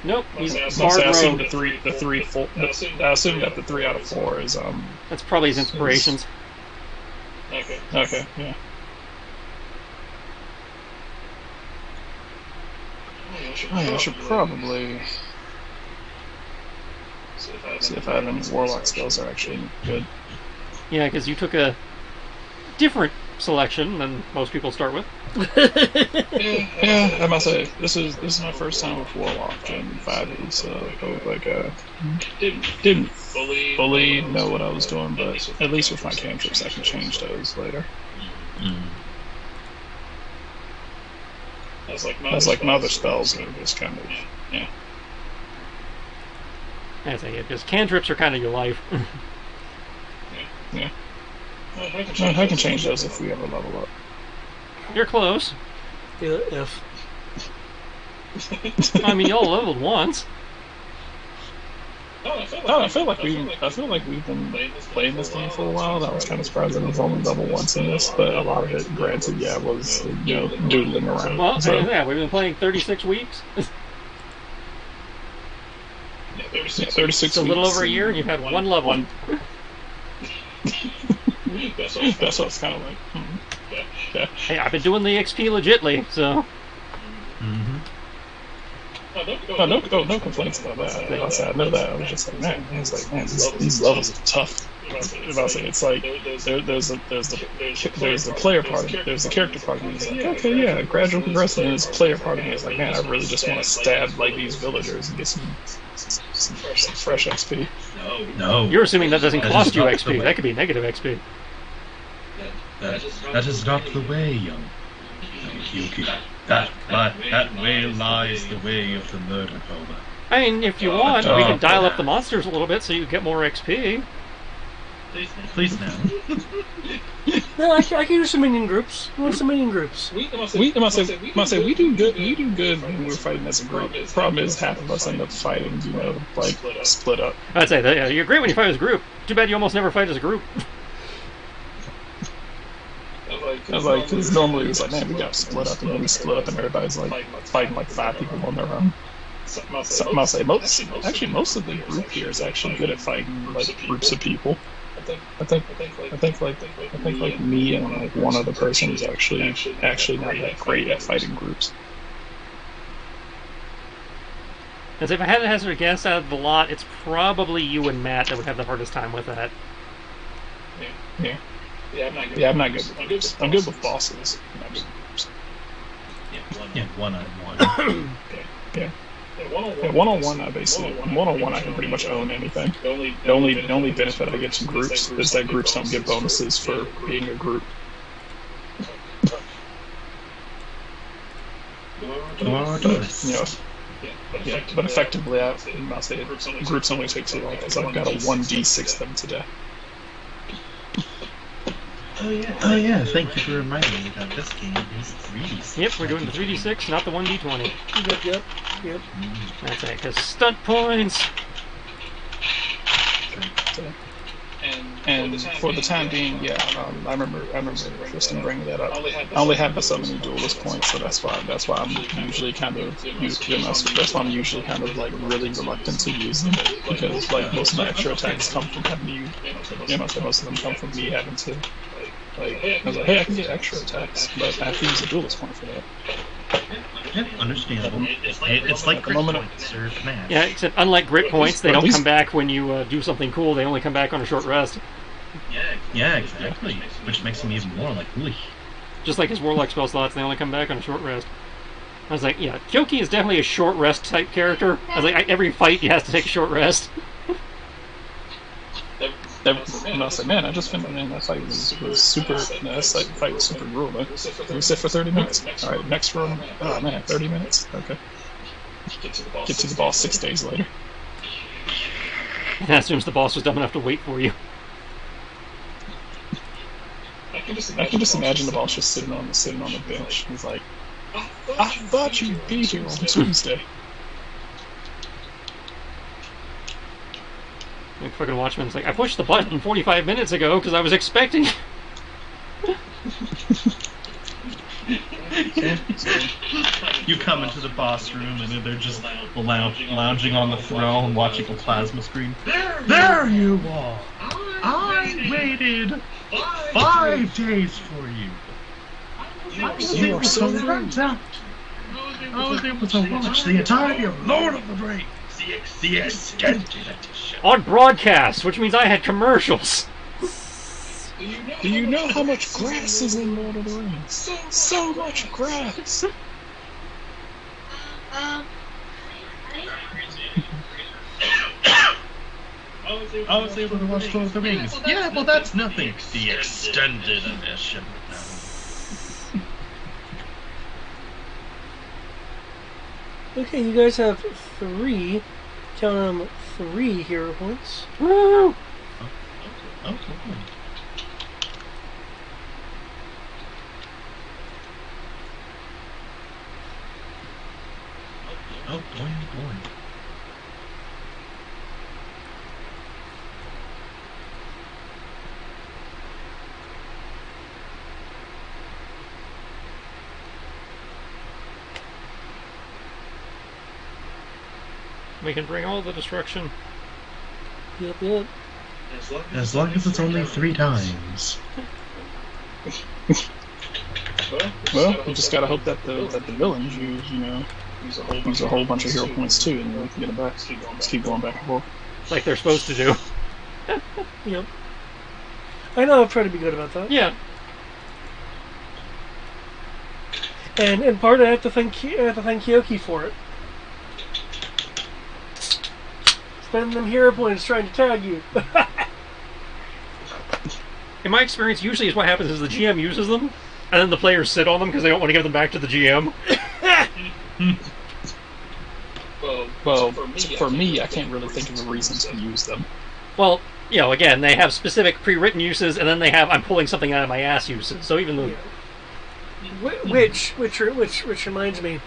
Nope, he's Bard Bard I assume Rogue. I assume that the 3 out of 4 is That's probably his inspirations. Okay, yeah. I should probably see if I have any warlock skills that are actually good. Yeah, because you took a different selection than most people start with. Yeah, I must say this is my first time with warlock in 5e, so like didn't fully know what I was doing, but at least with my cantrips I can change those later. That's like my other spells are just kind of yeah. I say it because cantrips are kind of your life. Yeah. I can change those if we ever level up. You're close. If. I mean, y'all leveled once. I feel like we've been playing this game for a while. I was kind of surprised that it was only level once in this, but a lot of it, granted, yeah, was doodling around. Well, so. yeah, we've been playing 36 weeks. Yeah, 36 It's a little over a year, and you've had one level. That's what it's kind of like. Yeah. Hey, I've been doing the XP legitly, so. No complaints about that. I know that. I was just like, man, these levels are tough. If I say it's like there's the player part of it, there's the character part of me. It's like, okay, yeah, gradual progression. And there's the player part of me. It's like, man, I really just want to stab like these villagers and get some fresh XP. No. You're assuming that doesn't cost you XP. That could be negative XP. That is not the way, young Yuki. That way lies the way of the murder cobra. I mean, if you want, we can dial up the monsters a little bit so you get more XP. Please now. No, I can do some minion groups. I want some minion groups. We do good when we're fighting as a group. The problem is half of us end up fighting, like split up. I'd say that, yeah, you're great when you fight as a group. Too bad you almost never fight as a group. I was like, because normally it's like, man, we got split up, and then we split up, and everybody's like fighting like 5 people on their own. So I'll say most of the group here is actually good at fighting like groups of people. I think like me and like one other person is actually not that great at fighting groups. As if I had to hazard a guess out of the lot, it's probably you and Matt that would have the hardest time with that. Yeah, I'm not good with groups. I'm good with bosses. I'm not good with groups. Yeah, one-on-one. Yeah, one-on-one. I can pretty much own anything. The only benefit I get from groups is that groups don't get bonuses for being a group. Yeah, but effectively, I'll say groups only take too long because I've got a 1d6 them to death. Oh yeah, thank you for reminding me that this game is 3D6. Yep, we're doing the 3d6, not the 1d20. Yep. That's it, because stunt points! And for the time being, yeah, I remember Tristan bringing that up. I only have so many duelist points, so that's why I'm usually kind of like really reluctant to use them, because like most of my extra attacks come from having to use, most of them come from me having to like, I was like, hey, I can get extra attacks, but I have to use a duelist point for that. Yeah, understandable. It's like crit points or command. Yeah, except unlike grit points, they don't come back when you do something cool, they only come back on a short rest. Yeah, exactly. Which makes him even more like, ooh. Just like his warlock spell slots, they only come back on a short rest. I was like, yeah, Kyoki is definitely a short rest type character. I was like, every fight he has to take a short rest. And I was like, man, I just finished, man, that fight was super, that fight was super brutal, man. We sit for 30 minutes. Alright, next room, oh man, 30 minutes, okay. Get to the boss 6 days later. And that assumes the boss was dumb enough to wait for you. I can just imagine the boss just sitting on the bench. He's like, I thought you'd be here on Tuesday. Like fucking Watchman's like, I pushed the button 45 minutes ago because I was expecting. You come into the boss room and they're just lounging on the throne, watching a plasma screen. There you are! I waited 5 days for you. I was able to rent out. I was able to watch the entirety of Lord of the Rings, the extended edition. On broadcast, which means I had commercials. Do you know how much grass is in Lord of the Rings? So much grass. I was able to watch Lord of the Rings. Yeah, well, that's nothing. The extended edition. Okay, you guys have 3, count them, 3 hero points. Woo! Okay. Oh boy. We can bring all the destruction. Yep. As long as it's only 3 times. Well, we just gotta hope that the villains use a whole bunch of hero points too, and we can get them back. Just keep going back and forth. Like they're supposed to do. Yep. I know, I've tried to be good about that. Yeah. And in part, I have to thank Kyoki for it. Spending them hero points trying to tag you. In my experience, usually is what happens is the GM uses them, and then the players sit on them because they don't want to give them back to the GM. Well, for me, I can't really think of a reason to use them. Well, again, they have specific pre-written uses, and then they have I'm pulling something out of my ass uses. So even though, which reminds me,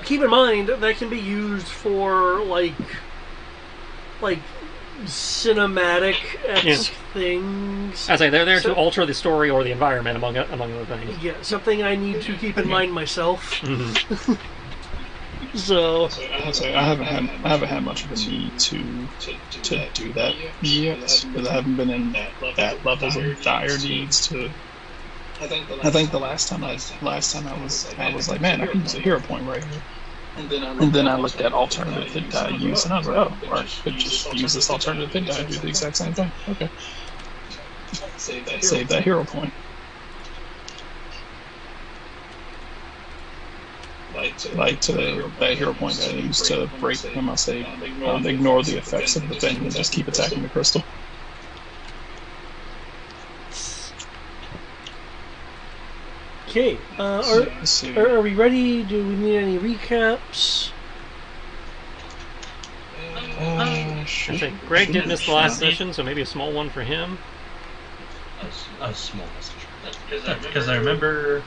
keep in mind that can be used for like cinematic things. I say they're there to alter the story or the environment among other things. Yeah, something I need to keep in mind myself. Mm-hmm. So I haven't had much of a need to do that yet, because I haven't been in that levels of dire needs to. I think the last time I was like, man, I can use a hero point right here. And then I looked at alternative hit die use, and I was like, oh, or I could just use this alternative hit die and do the exact same thing. Okay. Save that hero point. Like that hero point that I used to break them, I say, ignore the effects of the thing and just keep attacking the crystal. okay, are we ready? Do we need any recaps? I think Greg did miss the last session, so maybe a small one for him. A small message. Because I remember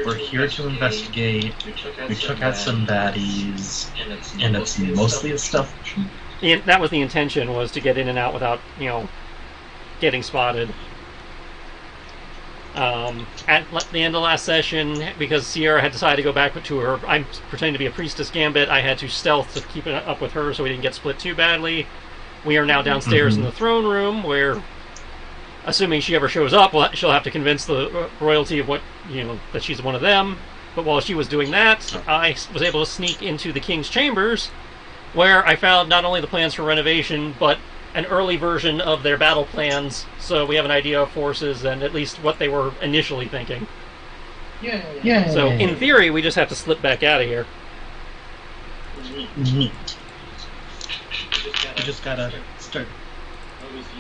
we're here to investigate. We took out some baddies, and it's mostly a stealth mission. That was the intention, was to get in and out without, getting spotted. At the end of last session, because Sierra had decided to go back to her, I'm pretending to be a Priestess Gambit, I had to stealth to keep it up with her so we didn't get split too badly. We are now downstairs in the throne room, where, assuming she ever shows up, she'll have to convince the royalty of that she's one of them. But while she was doing that, I was able to sneak into the king's chambers, where I found not only the plans for renovation, but an early version of their battle plans, so we have an idea of forces and at least what they were initially thinking. Yeah. So, in theory, we just have to slip back out of here. You just gotta start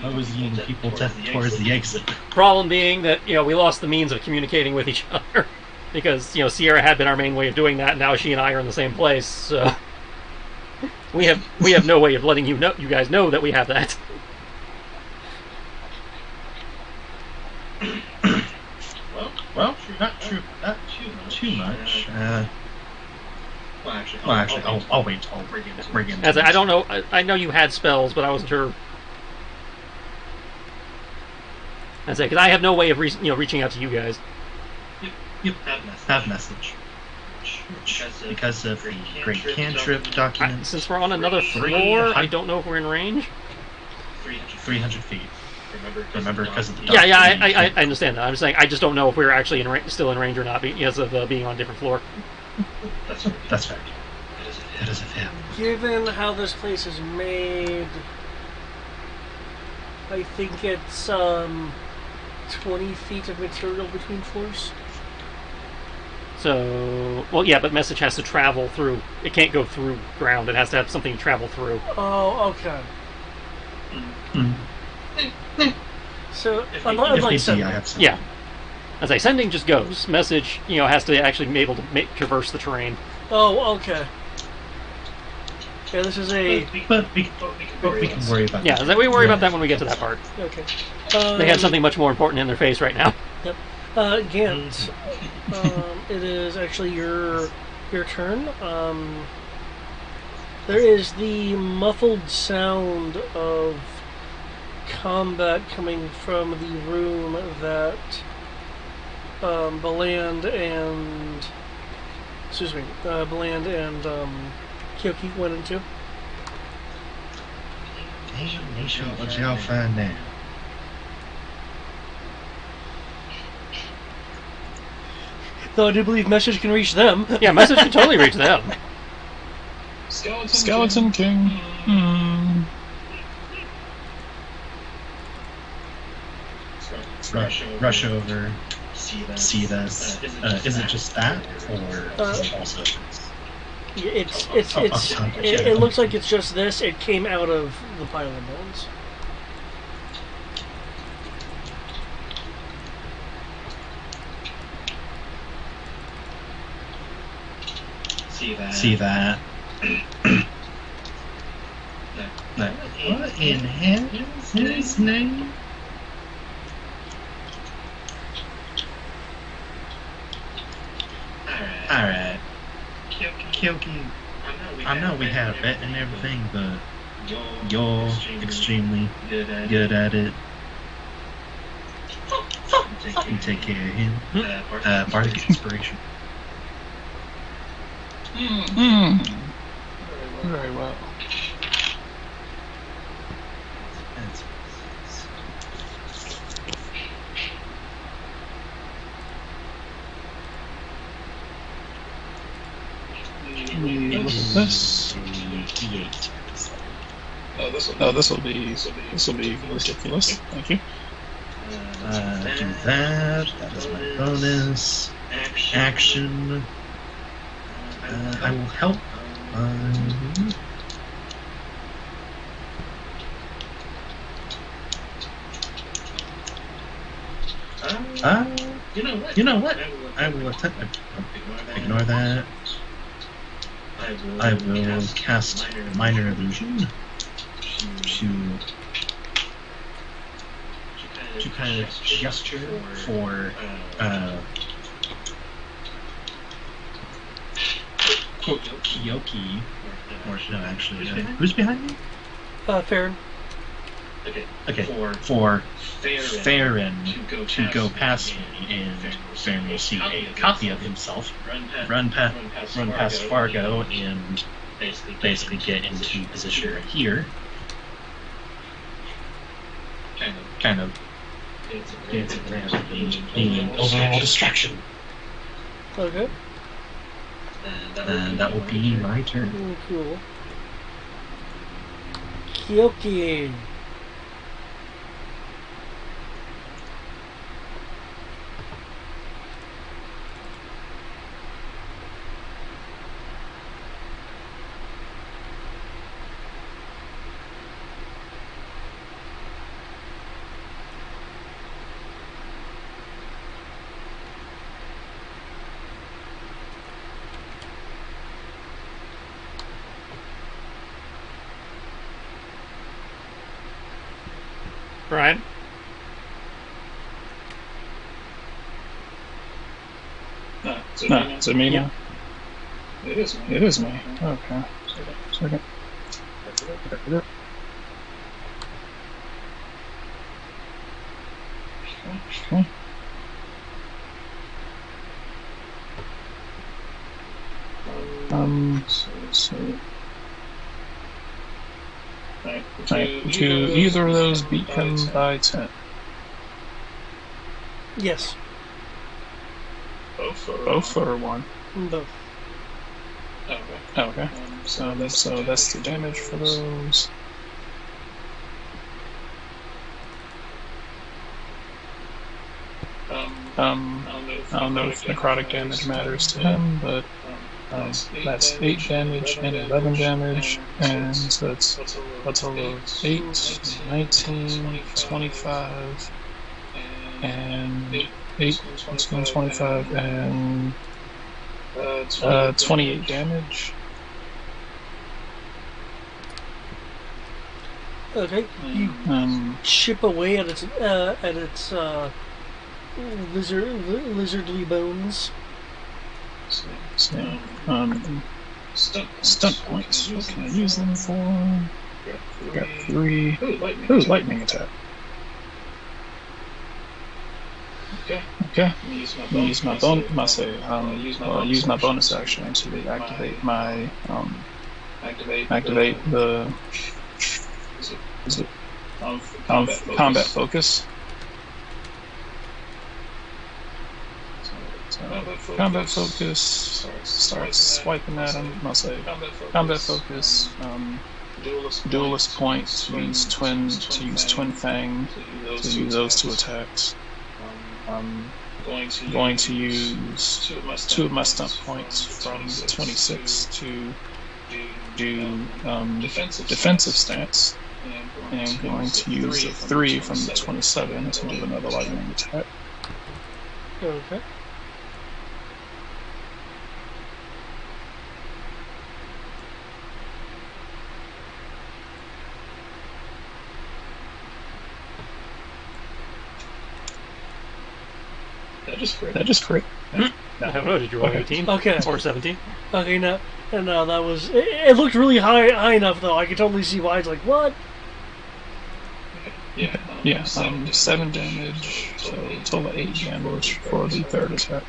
moseying people towards the exit. Problem being that, we lost the means of communicating with each other. Because, Sierra had been our main way of doing that, and now she and I are in the same place, so we have no way of letting you guys know that we have that. Well, not too much. Well, actually, I'll wait till bring in. As I don't know, I know you had spells, but I wasn't sure. Because I have no way of reaching out to you guys. Yep. Have message. because of the great cantrip document. Since we're on another floor, I don't know if we're in range. 300 feet. Remember, because of the Yeah, I understand that. I'm saying I just don't know if we're actually still in range or not because of being on a different floor. That's fair. That is a fair. Given how this place is made, I think it's 20 feet of material between floors. So, well, yeah, but message has to travel through. It can't go through ground. It has to have something travel through. Oh, okay. So, If unlike need be, sending. I have some. Yeah. As I sending just goes. Message, has to actually be able to traverse the terrain. Oh, okay. Yeah, this is a... But we can worry about Yeah, that. we worry about that when we get to that part. Okay. They had something much more important in their face right now. Yep. Gant, it is actually your turn. There is the muffled sound of combat coming from the room that Beland and Kyoki went into. Nation, what y'all find now? Though I do believe message can reach them. Yeah, message can totally reach them. Skeleton King. Rush over. See this. Is it just that, or is it also? It looks like it's just this. It came out of the pile of bones. See that? What in heaven's name? Alright. Kyoki, I know we have it and everything, but you're extremely good at it. You take care of him. Bardic Inspiration. Very well. This. This will be ridiculous. Thank you. Do that. That is my bonus. Action. I will help. You know what? I will ignore that. I will cast Minor Illusion to kind of gesture for quote Kyoki, or no, actually, who's behind me? Farron. Okay, for Farron to go past me, and Farron will see a copy of himself run past Fargo and basically get into position right here. Kind of dancing around, being an overall distraction. Okay. And that will be my turn. Cool. Kyoki. Brian? Is it me now? It is me. Okay. Second. Okay. Alright, would you either of those beat him by 10? Yes. Both or one? Both. Okay. So that's the damage for those. I don't know if necrotic damage matters to him, but that's 8 damage and 11 damage, and so that's a total of 8, 19, 25, and 8, 25, and 28 damage. Okay. You chip away at its lizardly bones. Stunt points. What can I use them for? Got 3. Ooh, lightning attack. Okay. Use my bonus action to activate my the combat focus. Combat focus starts swiping at him. I'll say combat focus. Duelist point to use twin fang to use those 2 attacks. I'm going to use 2 of my stunt points from the 26 to do defensive stance, and I'm going to use the 3 from the 27 to do another lightning attack. Okay. That just crit. I don't know. Did you roll 18? Okay. Or 17? Okay, no, that was. It looked really high enough though. I could totally see why it's like what. Yeah. 7 damage, so total 8 damage for the 3rd attack.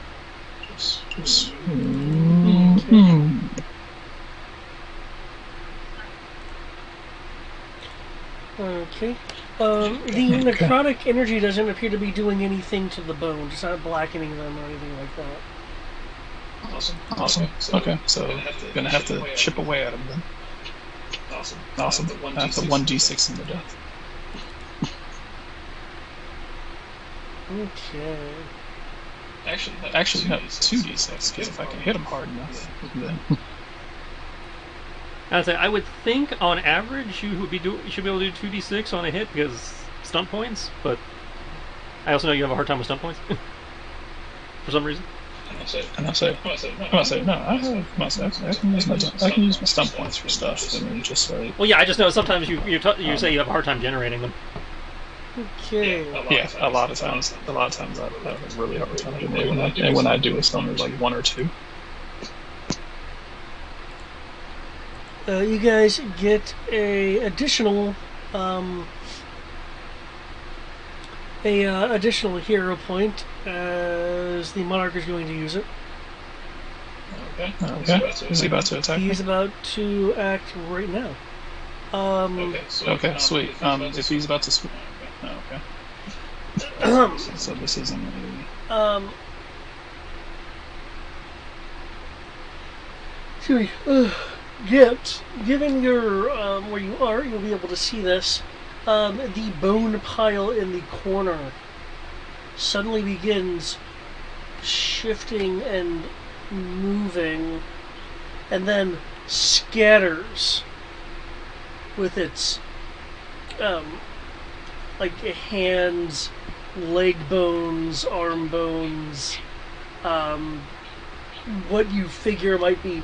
Okay. The necrotic energy doesn't appear to be doing anything to the bones. It's not blackening them or anything like that. Awesome. Okay, so gonna have to chip away at him then. Awesome. I have the 1d6 in the death. Okay. Actually, no, 2d6, because if I can hit him hard enough, then... I'd say I would think on average you should be able to do 2d6 on a hit because stunt points, but I also know you have a hard time with stunt points for some reason. And I say, no, I can use my stunt points for stuff, and then just like... Well, yeah, I just know sometimes you say you have a hard time generating them. Okay. Yeah, a lot of times I have a really hard time generating them, and when I do, it's only like 1 or 2. You guys get a additional additional hero point as the monarch is going to use it. Okay. Is he about to attack? He's about to act right now. Okay, sweet. If he's about to switch. Okay. So this isn't a... Excuse me. Given your where you are, you'll be able to see this. The bone pile in the corner suddenly begins shifting and moving, and then scatters with its like hands, leg bones, arm bones, what you figure might be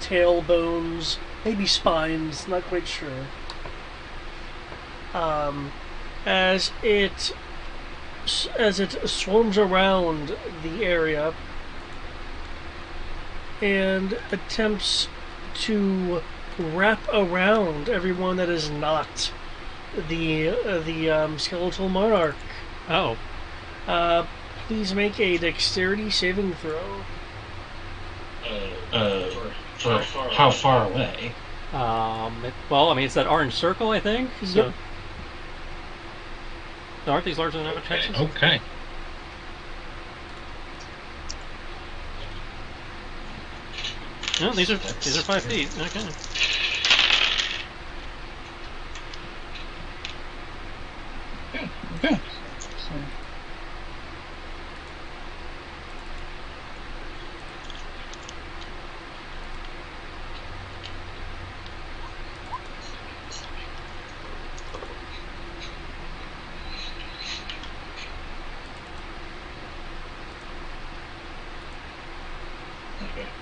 tail bones, maybe spines, not quite sure. As it swarms around the area and attempts to wrap around everyone that is not the skeletal monarch. Oh. Please make a dexterity saving throw. But how far away? Well, I mean, it's that orange circle, I think. So. Yep. Aren't these larger than average hexes? Okay. No, these are 5 feet. Okay. Okay.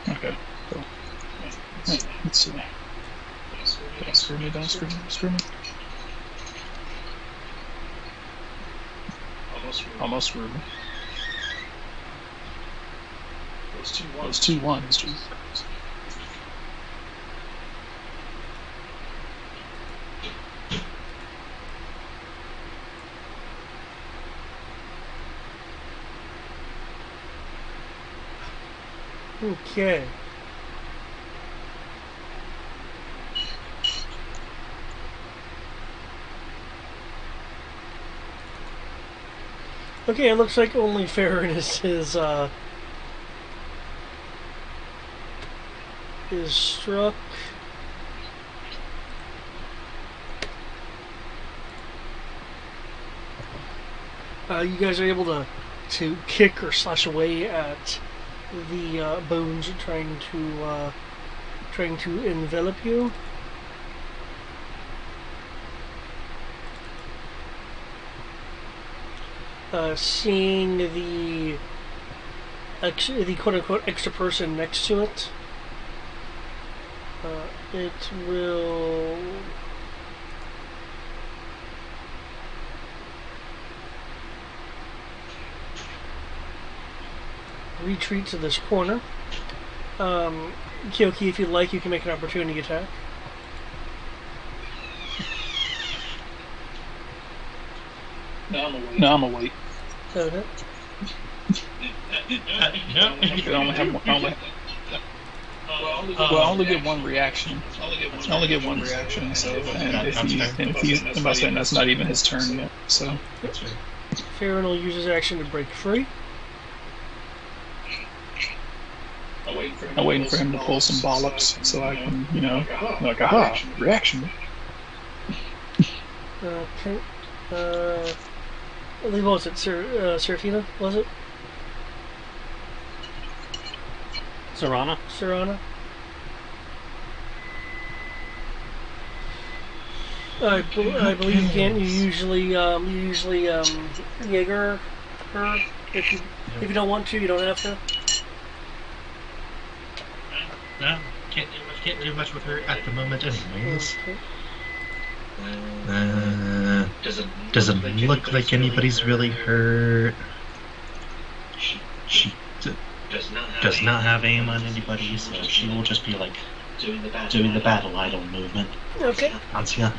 Okay. Cool. Right, let's see. Don't screw me. Don't screw me. Screw me. Almost screwed me. Those two ones. Geez. Okay. Okay, it looks like only Farron is struck. You guys are able to kick or slash away at the bones trying to envelop you. Seeing the quote-unquote extra person next to it, it will retreat to this corner. Kyoki, if you'd like, you can make an opportunity attack. No, I'm gonna wait. Okay. I only have one. Well, I only get one reaction. I only get one reaction. So, and if he's, I'm about saying that's not even his turn yet. So, Farron will use his action to break free. I'm waiting for him to pull some bollocks so I can, like, aha, reaction. Okay. I believe, what was it? Serafina, was it? Serana? Serana? I believe you can. You usually Jaeger her. If you don't want to, you don't have to. No, can't do much with her at the moment, anyways. Okay. Doesn't look like anybody's really hurt. She does not have aim on anybody, so she will just be like doing the battle idol movement. Okay. Ansia.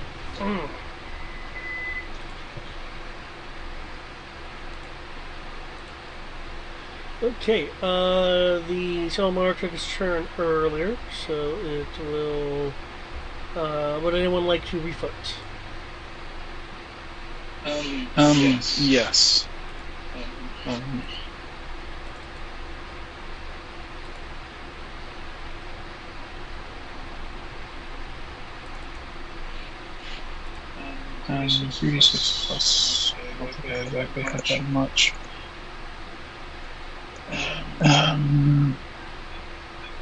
Okay, the Salamar took its turn earlier, so it will... would anyone like to refoot? Yes. $36 plus. I don't think I exactly got that much.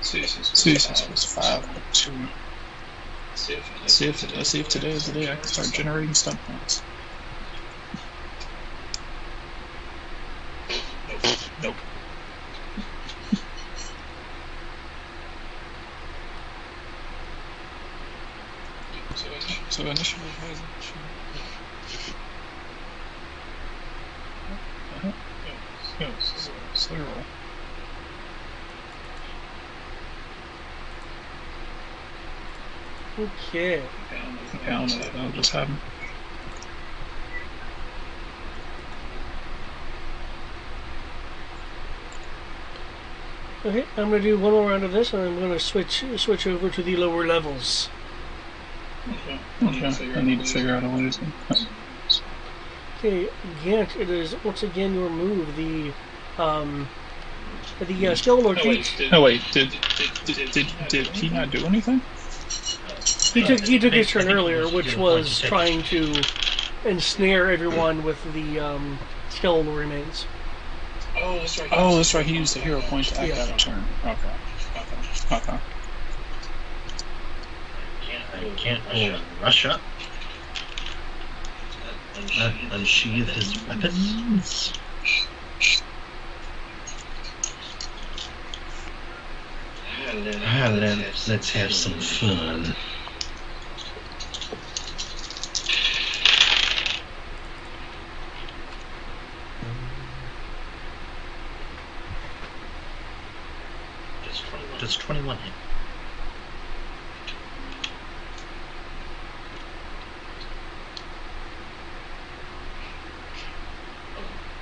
$36 plus 5, 2. Let's see if today is the day I can start generating stunt points. Nope. So initially has slow roll. Okay. That'll just happen. Okay, I'm going to do one more round of this, and I'm going to switch over to the lower levels. Okay. I need to figure out a way to. Okay, Gant, it is once again your move. The Skeletor treats. Oh wait, did he not do anything? He took his turn earlier, which was trying to ensnare everyone with the skeletal remains. Oh, that's right. He used a hero point to act out a turn. Okay. I can't rush up. Unsheath his weapons. Let's have some fun. Does 21 hit?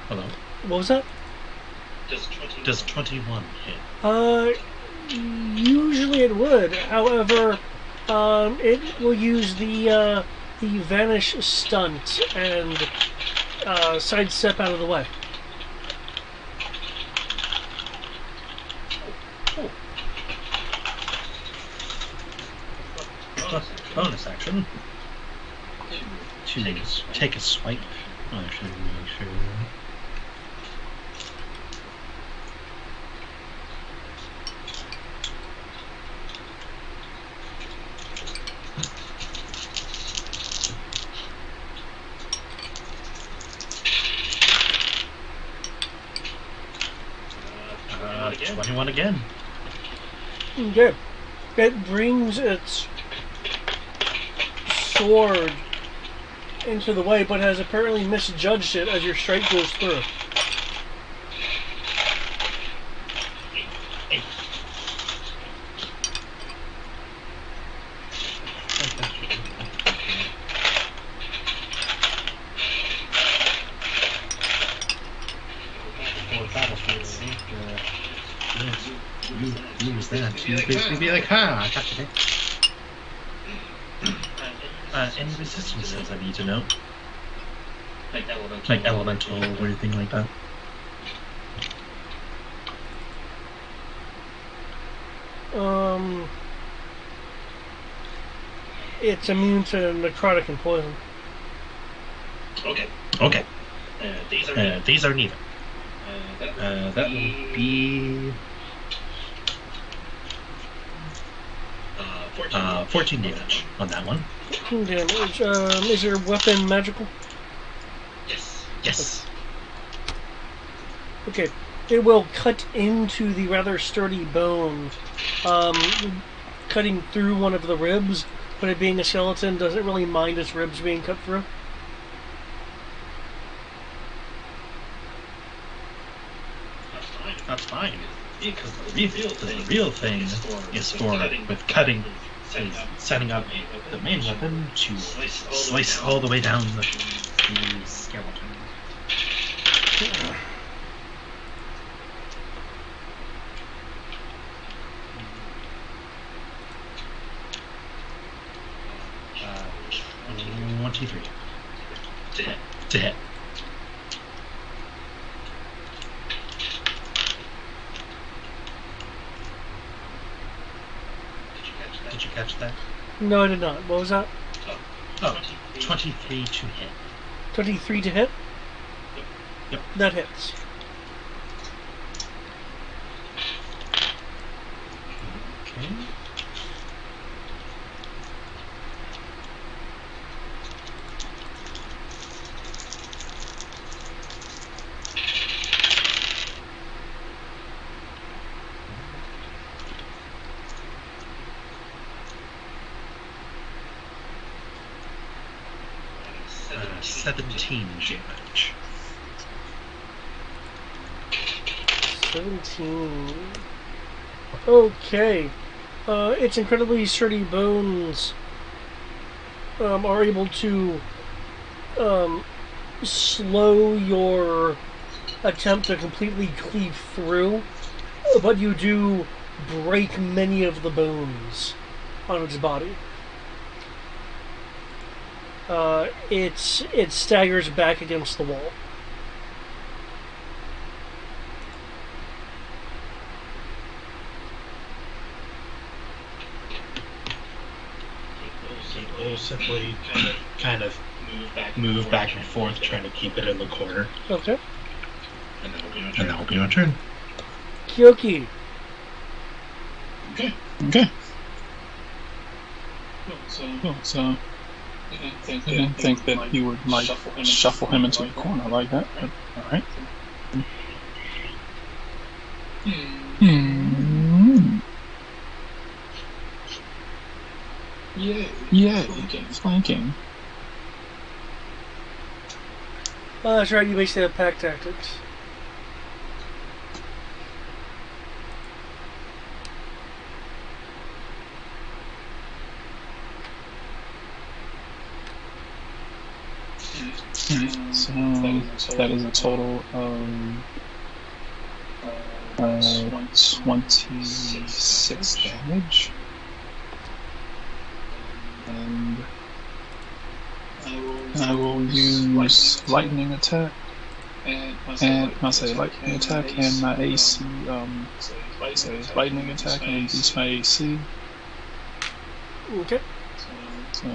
Hello? What was that? Does 21 hit? Usually it would. However, it will use the vanish stunt and sidestep out of the way. Bonus action to take a swipe. Actually, make sure. Uh, 21 again. Okay. It brings its sword into the way, but has apparently misjudged it as your strike goes through. Use that to basically be like, ha, I got you there. Any resistances I need to know? Like elemental or anything like that? It's immune to necrotic and poison. Okay. These are neither. That will be 14 damage on that one. 14 damage. Is your weapon magical? Yes. Okay. It will cut into the rather sturdy bone, cutting through one of the ribs, but it being a skeleton doesn't really mind its ribs being cut through. That's fine. Because the real thing is for with cutting is setting up the main weapon to slice all the way down the skeleton. Uh, 23 to hit. Did you catch that? No, I did not. What was that? Oh, 23 to hit. 23 to hit? Yep. That hits. Okay. Uh, 17 damage. 17. Okay. Its incredibly sturdy bones are able to slow your attempt to completely cleave through. but you do break many of the bones on its body. It staggers back against the wall. We'll simply kind of move back and forth, trying to keep it in the corner. Okay. And that'll be my turn. Kyoki. Okay. So I didn't think that you would like shuffle him into the corner like that. But, all right. Yay! Flanking. Oh, that's right. You basically have pack tactics. So that is a total of 26 damage. And I will use lightning attack, and I say lightning attack, and my AC, say lightning attack, and increase my AC. Okay. So,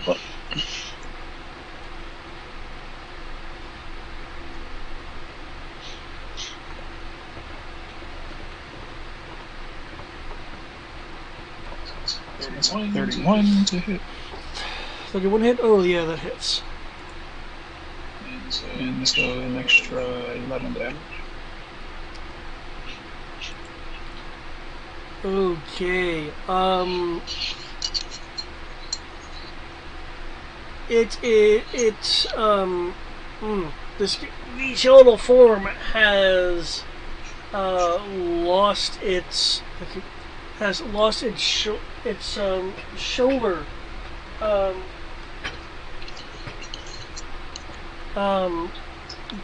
what? It's 31 to hit. 31 hit? Oh, yeah, that hits. And so an extra 11 damage. Okay. The skeletal form has lost its shoulder.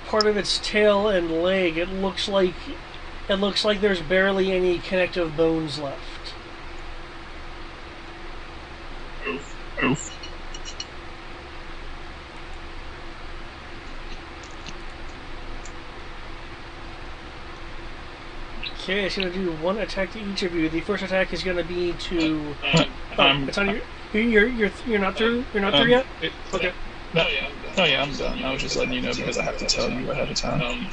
Part of its tail and leg. It looks like there's barely any connective bones left. Oof. Okay, it's going to do one attack to each of you. The first attack is going to be to. It's on your. You're not through. You're not through yet. Okay. No, yeah, I'm done. I was just letting you know because I have to tell you ahead of time.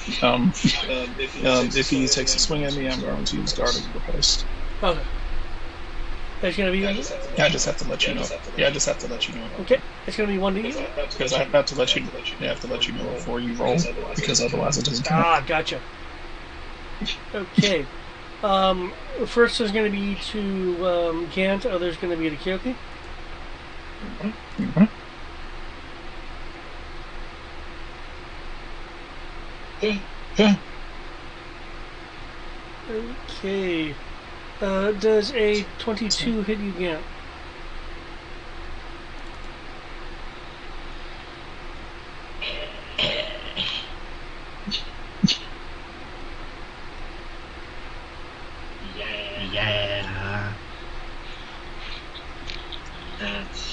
If he takes a swing at me, I'm going to use guarding riposte. Okay. That's going to be. Yeah, I just have to let you know. Okay, it's going to be 1d. Because I have to let you. I have to let you know before you roll, because otherwise it doesn't count. Ah, gotcha. Okay. First is going to be to Gant. Other's going to be to Kyoki. Mm-hmm. Yeah. Okay. Does a 22 hit you, Gant? Yeah.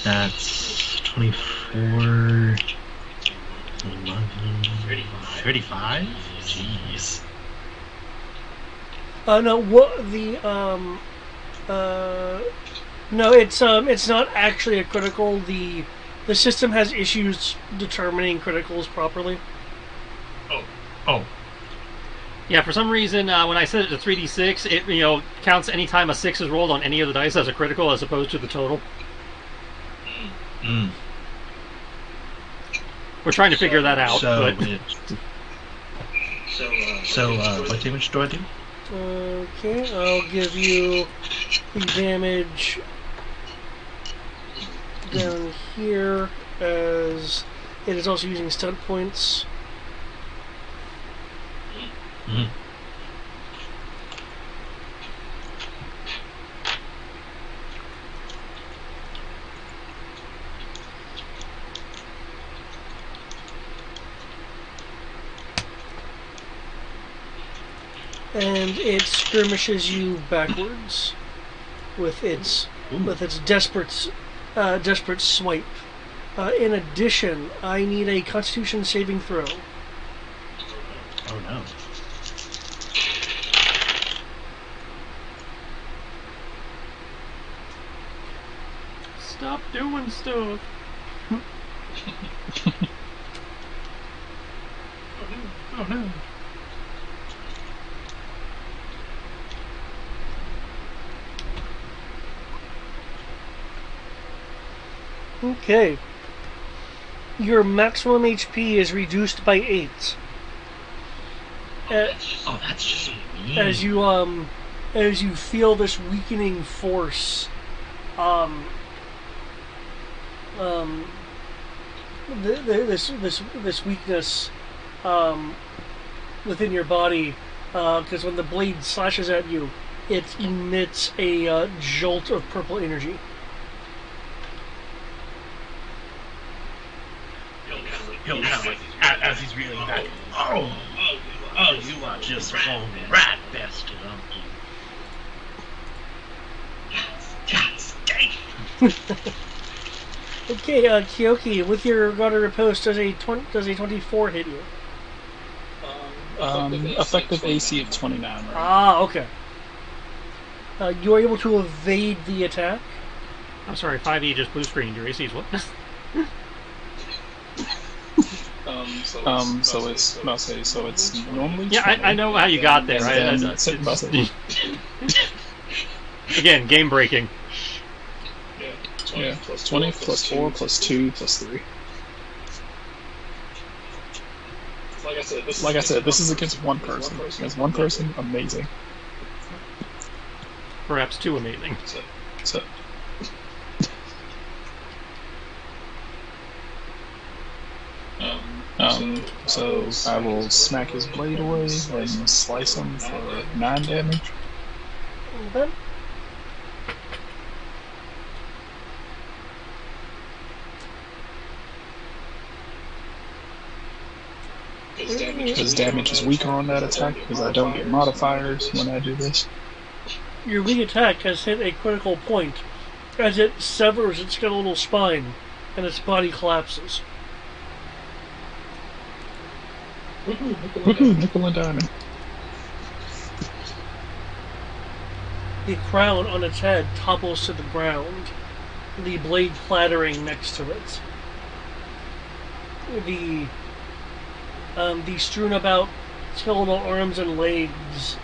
That's 24, 11, 35? Jeez. No, what the no, it's not actually a critical. The system has issues determining criticals properly. Oh. Yeah, for some reason, when I set it to 3d6, it counts any time a 6 is rolled on any of the dice as a critical as opposed to the total. We're trying to figure that out. So, but... what damage do I do? Okay, I'll give you the damage down here, as it is also using stunt points. and it skirmishes you backwards with its desperate swipe. In addition, I need a Constitution saving throw. Oh no. Stop doing stuff. Oh no. Okay. Your maximum HP is reduced by 8. Oh, that's just mean. As you feel this weakening force, this weakness, within your body, because when the blade slashes at you, it emits a jolt of purple energy. He'll kind of like, as he's reeling back. Oh, you are just one rat bastard, aren't you? Okay, Kyoki, with your God of Riposte, does a 24 hit you? Effective AC of 29. Right? Ah, okay. You are able to evade the attack. I'm sorry, 5e just blue screened. Your AC is what? So it's normally. Yeah, I know how you got there. Again, game breaking. Yeah, 20 plus 4 plus 2 plus 3. Like I said, this is against one person. Against one person, amazing. Perhaps too amazing. So I will smack his blade away and slice him for 9 damage. Okay. His damage is weaker on that attack because I don't get modifiers when I do this. Your weak attack has hit a critical point as it severs its skeletal spine and its body collapses. Woohoo, nickel and diamond. The crown on its head topples to the ground, the blade clattering next to it. The strewn about skeletal arms and legs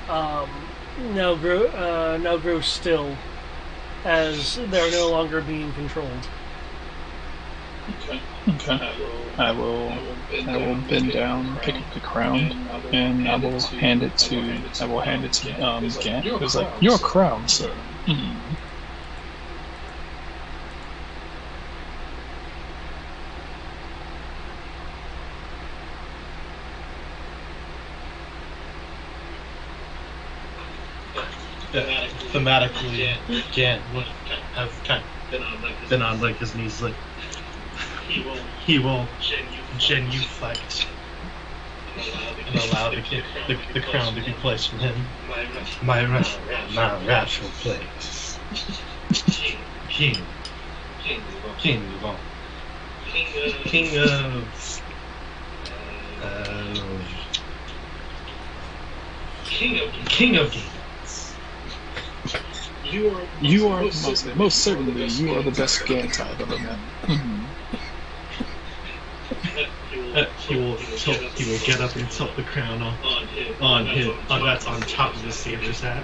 now grow still as they're no longer being controlled. Okay. I will bend down, pick up the crown, and I will hand it to Gant. It was like, your crown, sir. Thematically, Gant would have kind of been on like his knees, like he will genuflect and allow the crown to be placed from him. My rightful place. King of Games. You are most certainly you are the best Gant I've ever met. He will get up and tilt the crown that's on top of the saber's hat.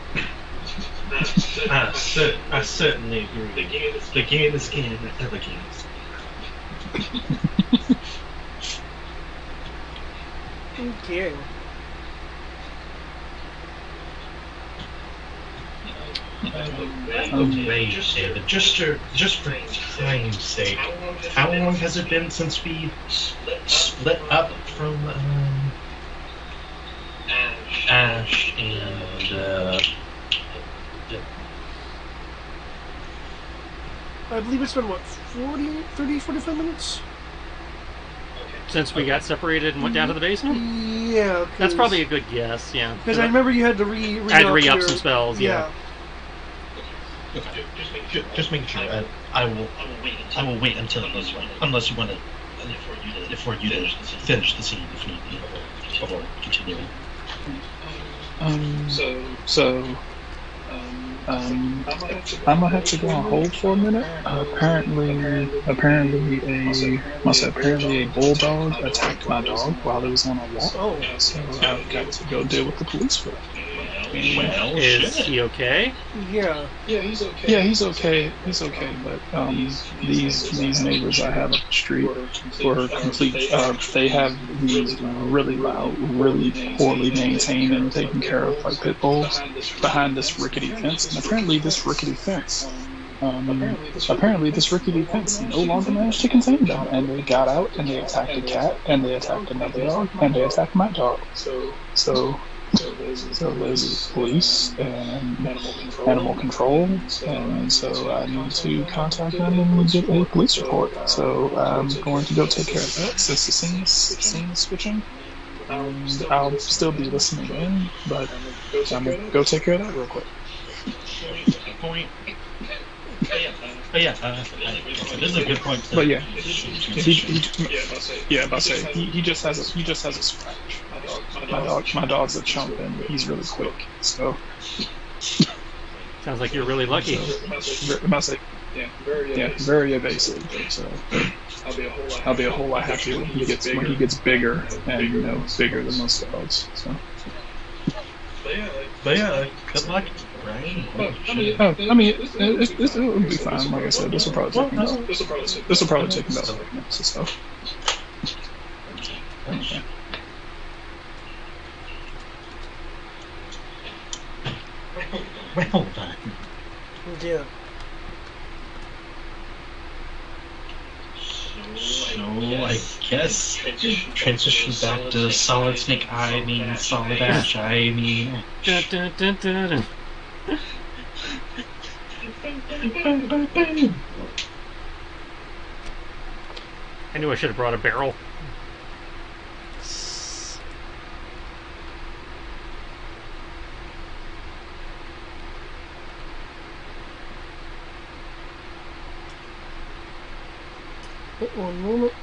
I certainly agree. The game is game that never games. Okay. Wait, David, just for time's sake, how long has it been since we split up from Ash and I believe it's been, 45 minutes? Since we got separated and went down to the basement? Yeah. That's probably a good guess, yeah. Because I remember you had to I had to re-up some spells, yeah. Okay. Just make sure. I will wait until unless you want to, for you to finish the scene if need be before continuing. I'm gonna have to go on hold for a minute. Apparently a bulldog attacked my dog while it was on a walk. Oh. So I've got to go deal with the police for that. Well, is he okay? Yeah. Yeah, he's okay. Yeah, he's okay. He's okay. But these neighbors I have up the street were complete. They have these really loud, really poorly maintained and taken care of like pit bulls behind this rickety fence. And apparently this rickety fence no longer managed to contain them, and they got out and they attacked a cat and they attacked another dog and they attacked my dog. So there's police and animal control, and so I need to contact them and get a police report. So I'm going to go take care of that since the scene is switching. I'll still be listening in, but I'm going to go take care of that real quick. Point. But yeah, this is a good point. But yeah, he just has a scratch. My dog's a chump and he's really quick. So sounds like you're really lucky. Very evasive. So I'll be a whole lot happier when he gets bigger and bigger than most dogs. So. But yeah, good luck, Brian. I mean, it'll be fine. Like I said, this will probably take me about 3 minutes or so. Okay. Well done. Yeah. So I guess transition back to Solid Snake. I mean Solid Ash. I mean. Dun, dun, dun, dun, dun. I knew I should have brought a barrel. One moment.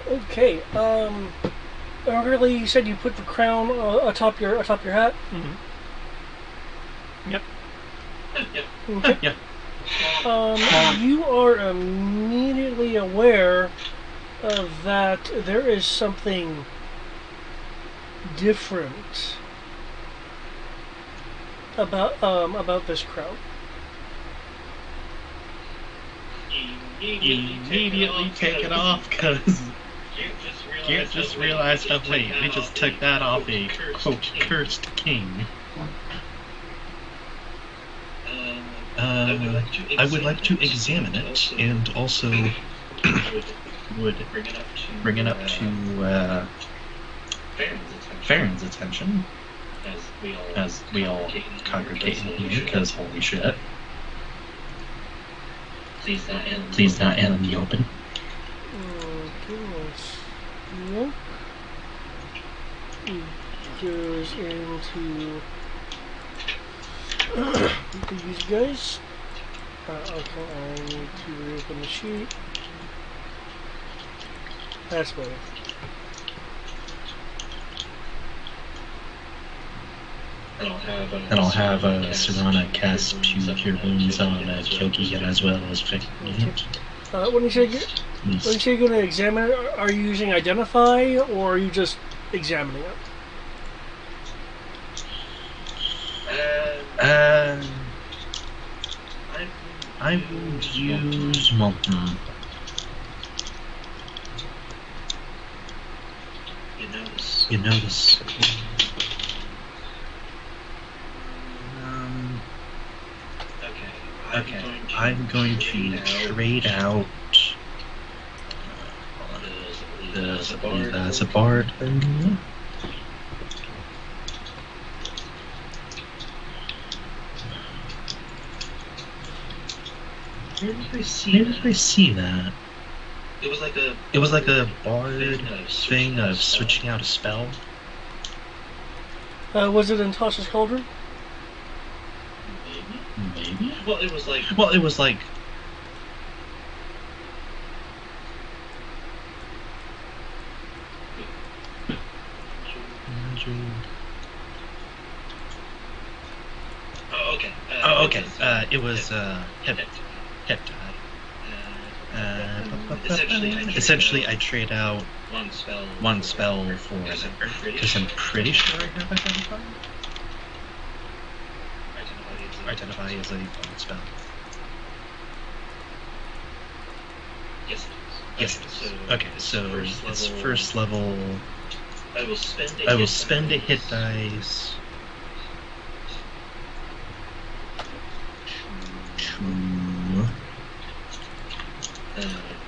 Okay. Earlier you said you put the crown atop your hat. Mm-hmm. Yep. Okay. Yep. You are immediately aware that there is something different about this crown. Immediately take it off, because Can't just realize how wait, we just took that off a quote cursed king. I would like to examine it and also would bring it up to Farron's attention as we all congregate in here because holy shit. Please not end in the open. Nope. Goes into these guys. Okay, I need to reopen the sheet. That's better. And I'll have Serana cast two cure wounds on Kyoki as well as fix it. When you say you're going to examine it, are you using identify or are you just examining it? I would use You notice. Okay, I'm going to trade out the bard thing. Where did I see that? It was like a bard thing of switching out a spell. Was it in Tasha's Cauldron? Maybe. Well, it was like. Oh, okay. It was hip essentially, I trade out one spell for because I'm pretty sure I have identify. Identify as a bond spell. Yes. Okay, so it's first level. I will spend a hit dice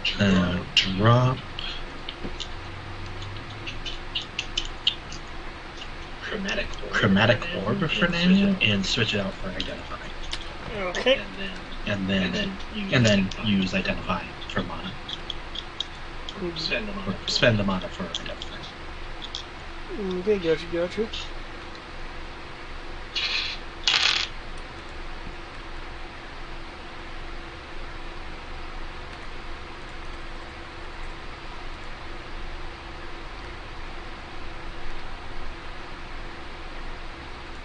to drop chromatic orb for now and switch it out for identify. Okay. And then use identify for mana. Or spend the mana for identify. Okay, gotcha.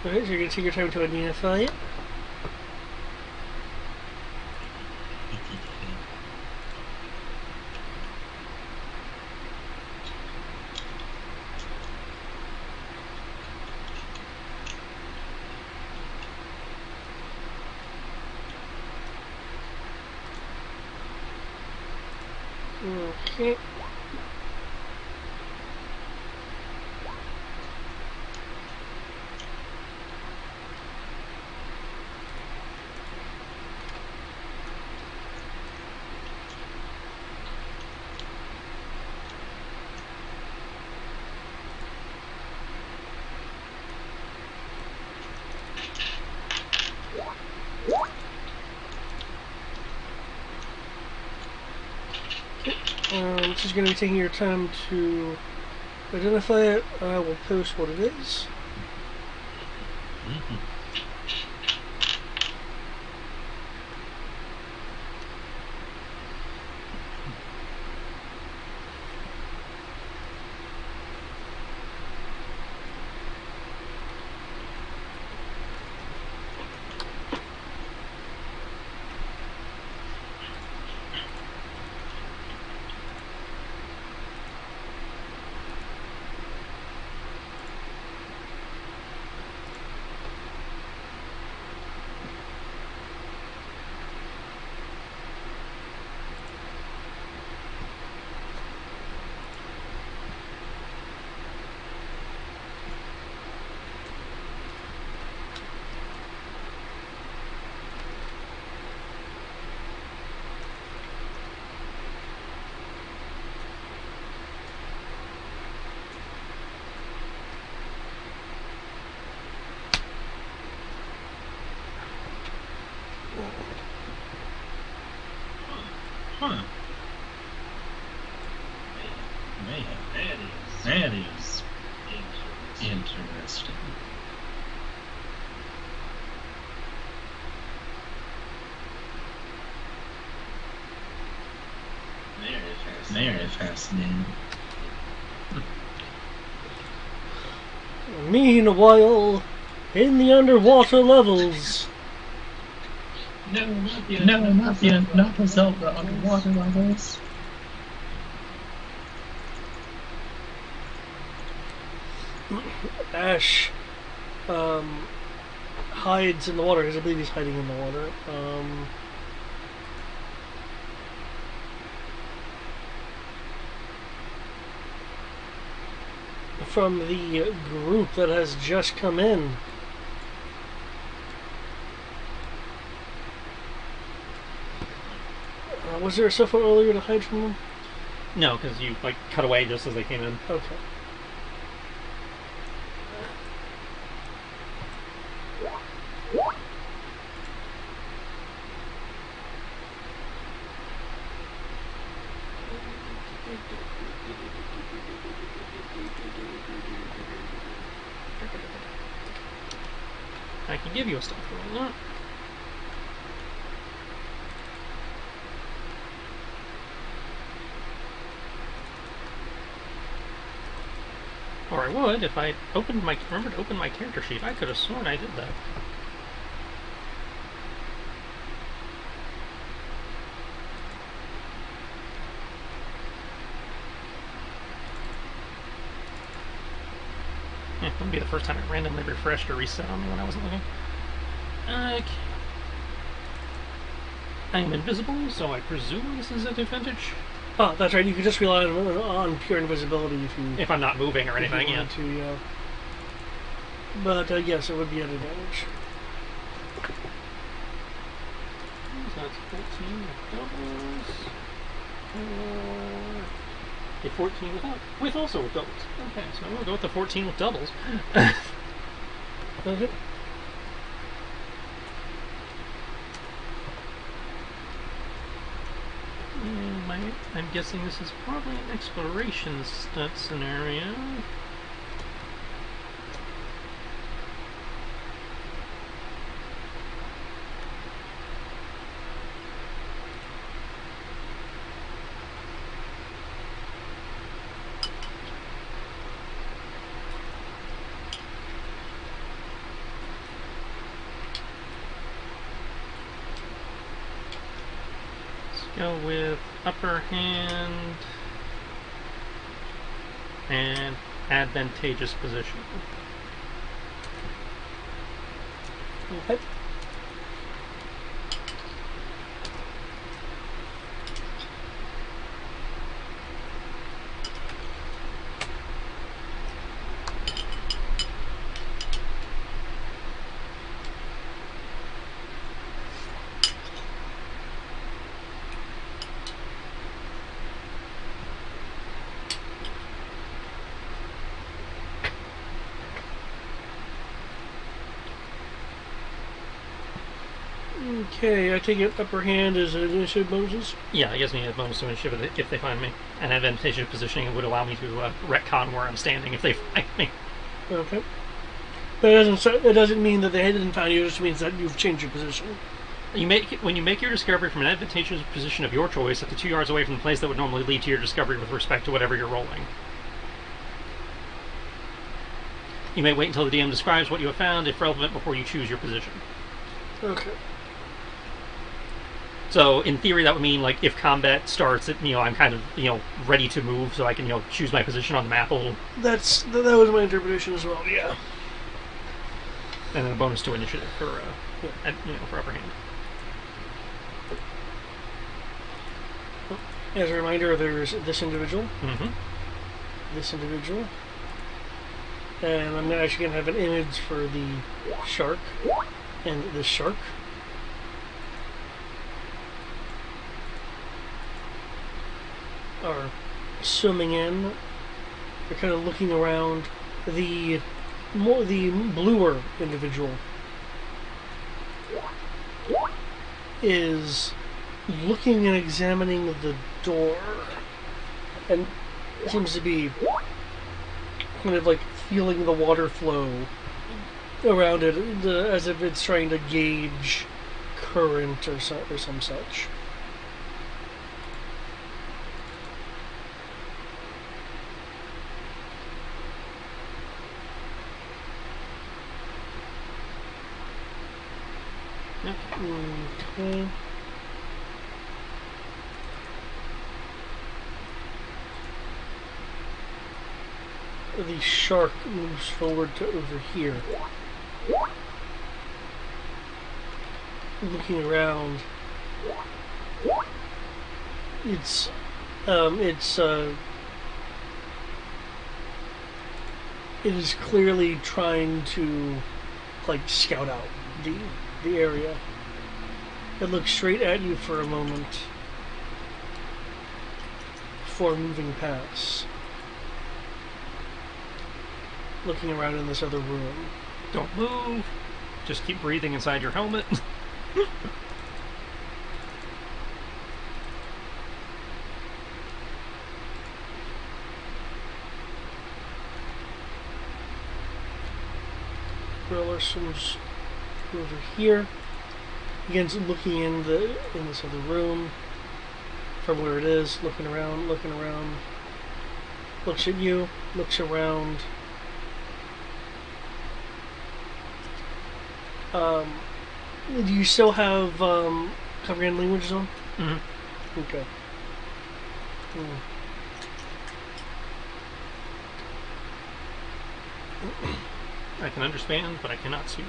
Alright, so you're going to take your time to identify it. Okay. This is going to be taking your time to identify it. I will post what it is. Interesting. Very fascinating. Meanwhile, in the underwater levels. No, not the Zelda underwater levels. Ash hides in the water, because I believe he's hiding in the water. From the group that has just come in. Was there a cell phone earlier to hide from them? No, because you like cut away just as they came in. Okay. I can give you a stealth roll. No. Or I would if I remembered to open my character sheet. I could have sworn I did that. Yeah, it wouldn't be the first time it randomly refreshed or reset on me when I wasn't looking. Okay. I am invisible, so I presume this is at advantage. Oh, that's right. You could just rely on pure invisibility if I'm not moving or anything. Yeah. Yeah. But yes, it would be at advantage. So that's 14 with doubles. A 14 with also with doubles. Okay, so we'll go with the 14 with doubles. Okay. I'm guessing this is probably an exploration scenario. Go with upper hand and advantageous position. Okay. Okay, I take it upper hand is initiative bonuses? Yeah, it gives me a bonus to initiative if they find me. And advantageous positioning would allow me to retcon where I'm standing if they find me. Okay. But it doesn't mean that they didn't find you, it just means that you've changed your position. When you make your discovery from an advantageous position of your choice up to 2 yards away from the place that would normally lead to your discovery with respect to whatever you're rolling. You may wait until the DM describes what you have found, if relevant, before you choose your position. Okay. So, in theory, that would mean, like, if combat starts, I'm kind of, ready to move, so I can, choose my position on the map a little. That was my interpretation as well, yeah. And then a bonus to initiative for upper hand. As a reminder, there's this individual. Mm-hmm. This individual. And I'm actually going to have an image for the shark. And the shark. Are swimming in. They're kind of looking around. The bluer individual is looking and examining the door, and seems to be kind of like feeling the water flow around it, as if it's trying to gauge current or some such. Okay. The shark moves forward to over here. Looking around, it is clearly trying to like scout out the area. It looks straight at you for a moment before moving past. Looking around in this other room. Don't move. Just keep breathing inside your helmet. Roller swims over here. Begins looking in this other room from where it is, looking around. Looks at you, looks around. Do you still have comprehend languages on? Mm-hmm. Okay. I can understand, but I cannot speak.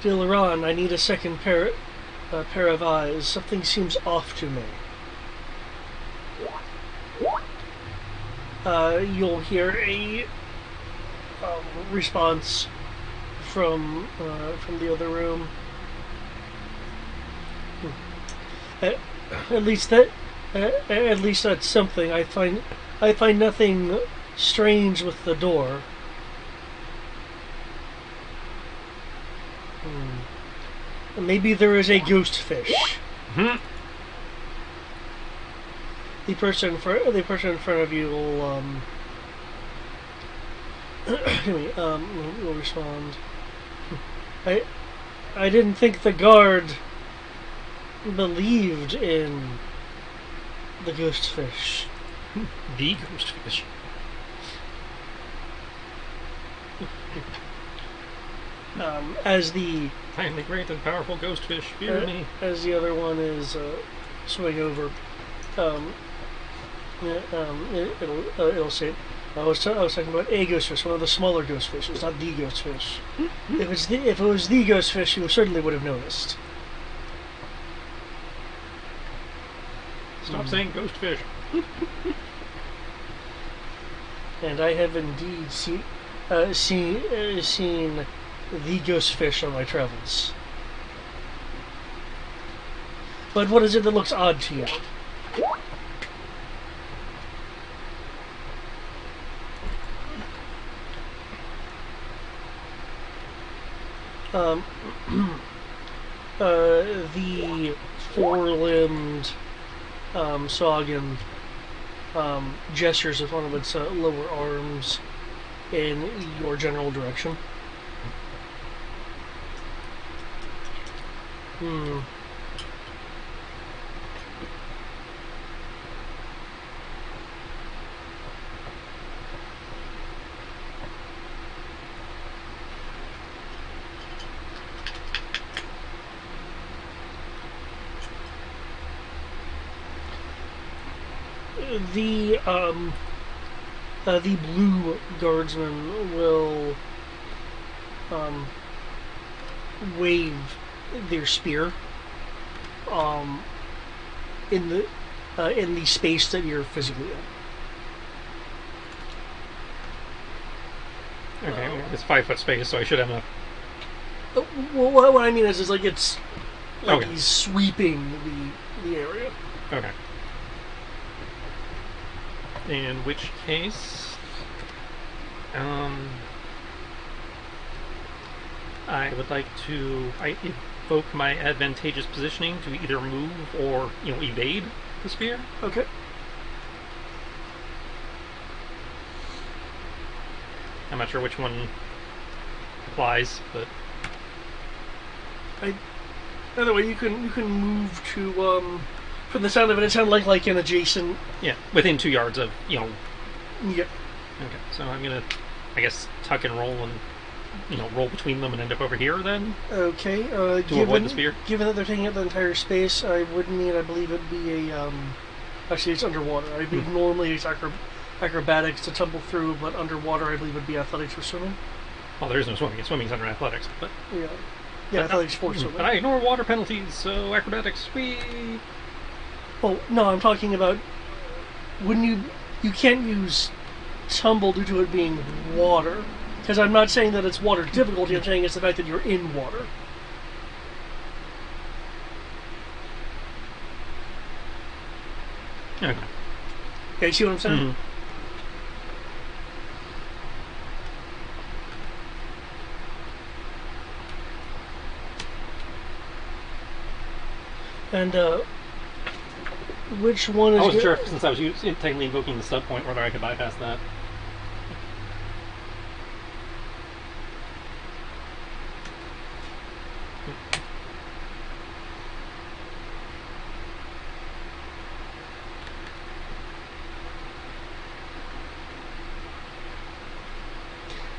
Dilaron, I need a second pair of eyes. Something seems off to me. You'll hear a response from the other room. At least that's something. I find nothing strange with the door. Maybe there is a ghost fish. The person in front of you will will respond. I didn't think the guard believed in the ghost fish. The ghost fish. As the I am the great and powerful ghost fish. Fear me. As the other one is swimming over, it'll say, I was talking about a ghost fish, one of the smaller ghost fishes, not the ghost fish. If it was the ghost fish, you certainly would have noticed. Stop saying ghost fish. And I have indeed seen the ghost fish on my travels. But what is it that looks odd to you? The four-limbed Sagan gestures with one of its lower arms in your general direction. The blue guardsman will wave their spear in the space that you're physically in. Okay, it's 5 foot space, so I should have enough. Well, what I mean is like it's like Okay. he's sweeping the area. Okay. In which case, I would like to. invoke my advantageous positioning to either move or, evade the spear. Okay. I'm not sure which one applies, but Either way, you can move to from the sound of it sounded like an adjacent. yeah, within 2 yards of Yeah. Okay, so I'm gonna, I guess, tuck and roll and roll between them and end up over here then. Okay. To avoid the spear. Given that they're taking up the entire space, I would need, I believe, it'd be a Actually, it's underwater. I believe normally it's acrobatics to tumble through, but underwater, I believe, would be athletics for swimming. Well, there is no swimming. Swimming's under athletics, but Yeah, athletics for swimming. but I ignore water penalties, so acrobatics. Whee! Well, no, I'm talking about when you can't use tumble due to it being water, because I'm not saying that it's water difficulty. I'm saying it's the fact that you're in water. Okay. Okay, see what I'm saying? Mhm. And which one is? I wasn't sure if, since I was technically invoking the stub point, whether I could bypass that.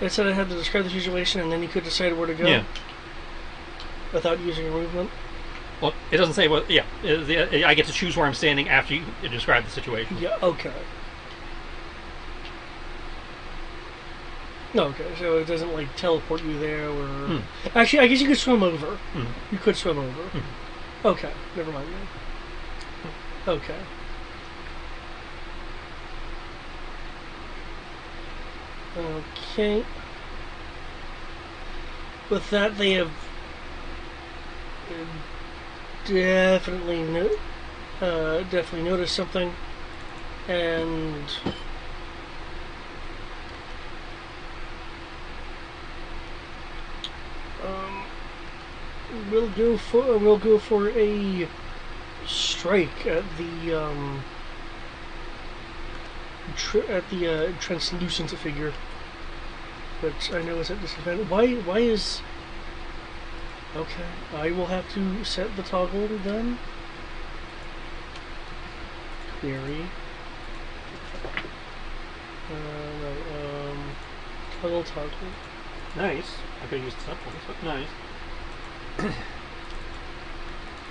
It said I had to describe the situation, and then you could decide where to go. Yeah. Without using your movement. Well, it doesn't say what. Yeah, I get to choose where I'm standing after you describe the situation. Yeah. Okay. No, okay, so it doesn't like teleport you there, or actually, I guess you could swim over. You could swim over. Okay, never mind then. Okay. Okay. With that, they have definitely definitely noticed something, and we'll go for a strike at the translucent figure, which I know is at disadvantage. Why is... Okay, I will have to set the toggle then. Query. Toggle. Nice. I could use the stub points, but nice.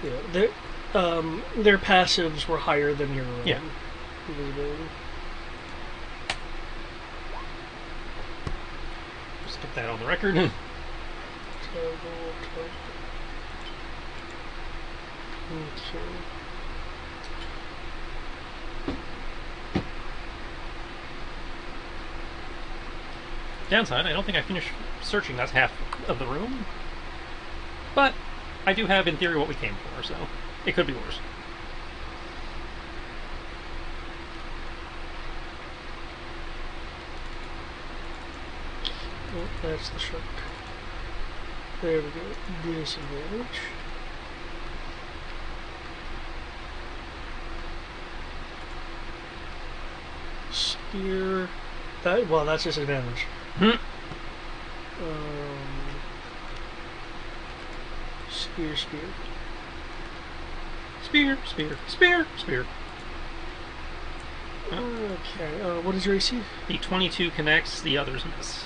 Yeah, their passives were higher than your invisibility. Just get that on the record. Downside, I don't think I finished searching that half of the room. But I do have, in theory, what we came for, so it could be worse. Oh, that's the shark. There we go. Disadvantage. Spear. That's disadvantage. Spear. Okay, what is your AC? The 22 connects, the others miss.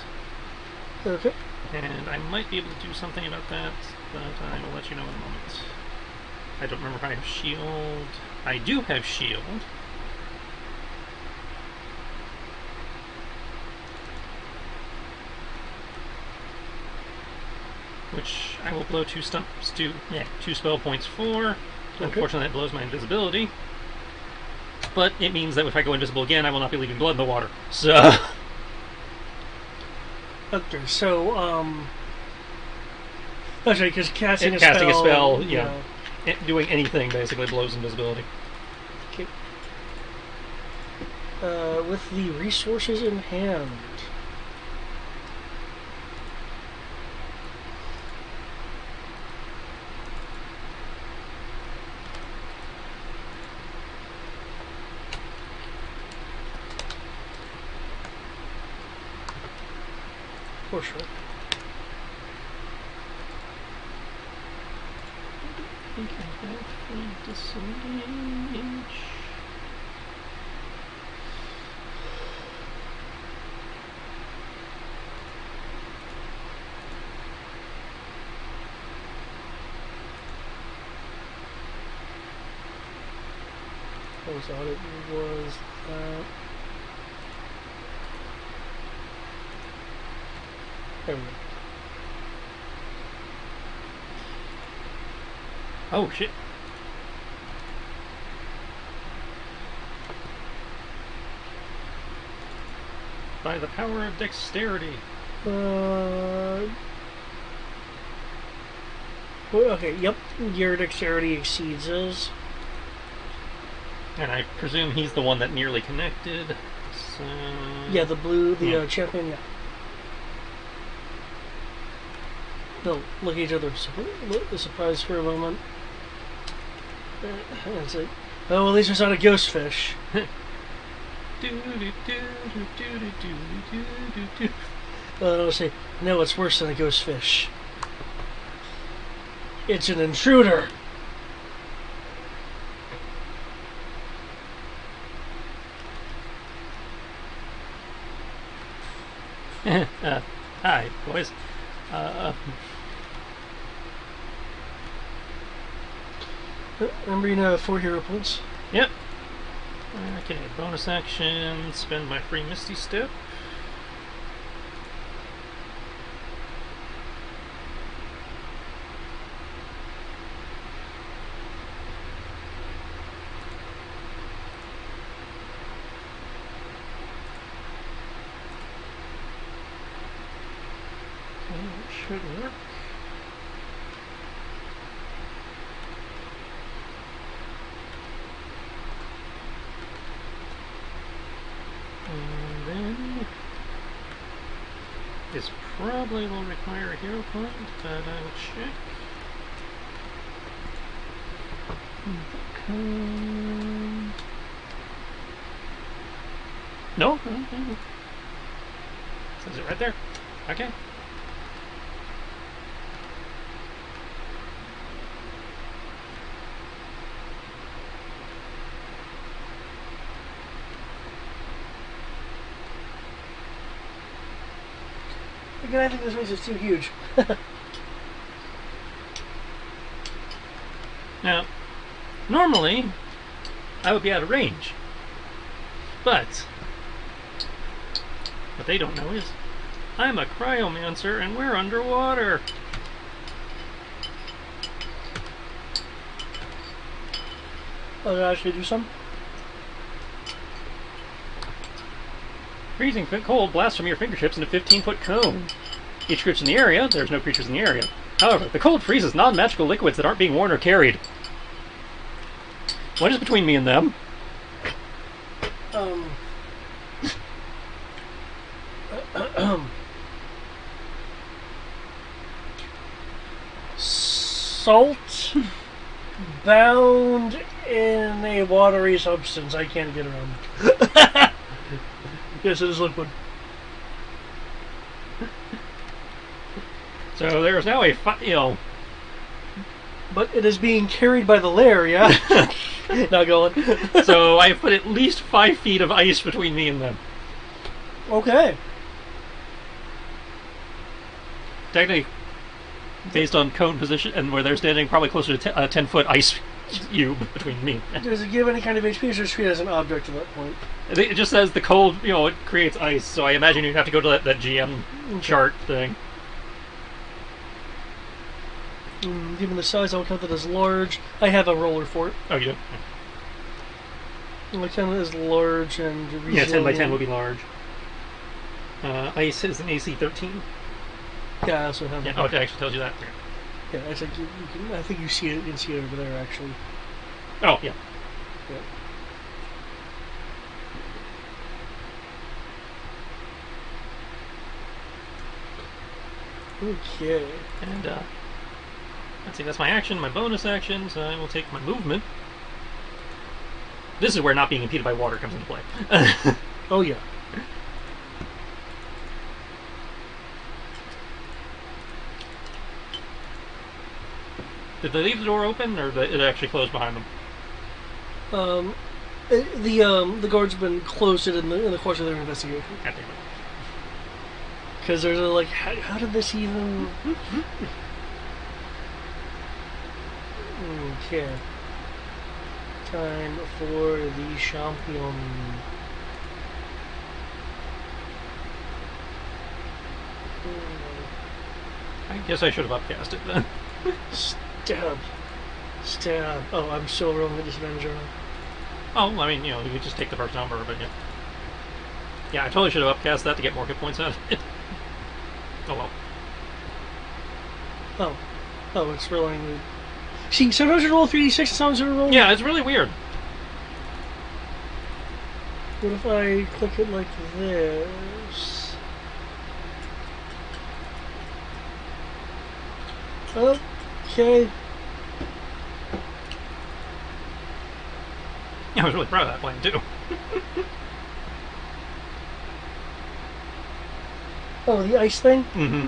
Okay. And I might be able to do something about that, but I will let you know in a moment. I don't remember if I have shield. I do have shield. Which I will blow two spell points for. Okay. Unfortunately, that blows my invisibility. But it means that if I go invisible again, I will not be leaving blood in the water. So... Okay, so, that's right, because casting a spell, doing anything basically blows invisibility. Okay. With the resources in hand. For sure. I think I have disengage. I thought it was there we go. Oh shit. By the power of dexterity. Well, okay, yep. Your dexterity exceeds his. And I presume he's the one that nearly connected. So... Yeah, the blue, the champion, yeah. They'll look at each other, surprised for a moment. That's it. Oh, well, at least it's not a ghost fish. I'll say, no, it's worse than a ghost fish. It's an intruder. Hi, boys. Remember, you know, 4 hero points. Yep. Okay, bonus action, spend my free Misty Step. Okay, that should work. And then this probably will require a hero point, but I will check. No? Okay. Says it right there. Okay. Again, I think this makes it too huge. Now, normally, I would be out of range. But, what they don't know is, I'm a cryomancer and we're underwater. Oh, did I actually do some? Freezing cold blasts from your fingertips in a 15-foot cone. Each creature in the area, there's no creatures in the area. However, the cold freezes non-magical liquids that aren't being worn or carried. What is between me and them? Salt bound in a watery substance. I can't get around it. Yes, it is liquid. So there's now a But it is being carried by the lair, yeah? Now go on. So I've put at least 5 feet of ice between me and them. Okay. Technically, based on cone position and where they're standing, probably closer to a 10-foot ice cube between me. Does it give any kind of HP, or just treat it as an object at that point? It just says the cold, it creates ice, so I imagine you'd have to go to that GM chart thing. Given the size, I'll count that as large. I have a roller for it. Oh, you do? I'll count it as large and resilient. Yeah, 10 by 10 would be large. Ice is an AC 13. Yeah, I also have Yeah, that. oh, it actually tells you that. Yeah, I think you can, I think you see it. You can see it over there, actually. Oh, yeah. Yeah. Okay. And, let's see, that's my action, my bonus action, so I will take my movement. This is where not being impeded by water comes into play. Oh, yeah. Did they leave the door open, or did it actually close behind them? The guards have been closed in the course of their investigation. God damn it. Because they're like, how did this even... Okay. Time for the champion. I guess I should have upcast it then. Stab. Stab. Oh, I'm still rolling at disadvantage right now. Oh, I mean, you could just take the first number, but yeah. Yeah, I totally should have upcast that to get more hit points out of it. Oh well. Oh, it's rolling. See, sometimes you roll 3d6, sometimes you roll. Yeah, it's really weird. What if I click it like this? Okay. Yeah, I was really proud of that plan too. Oh, the ice thing? Mm-hmm.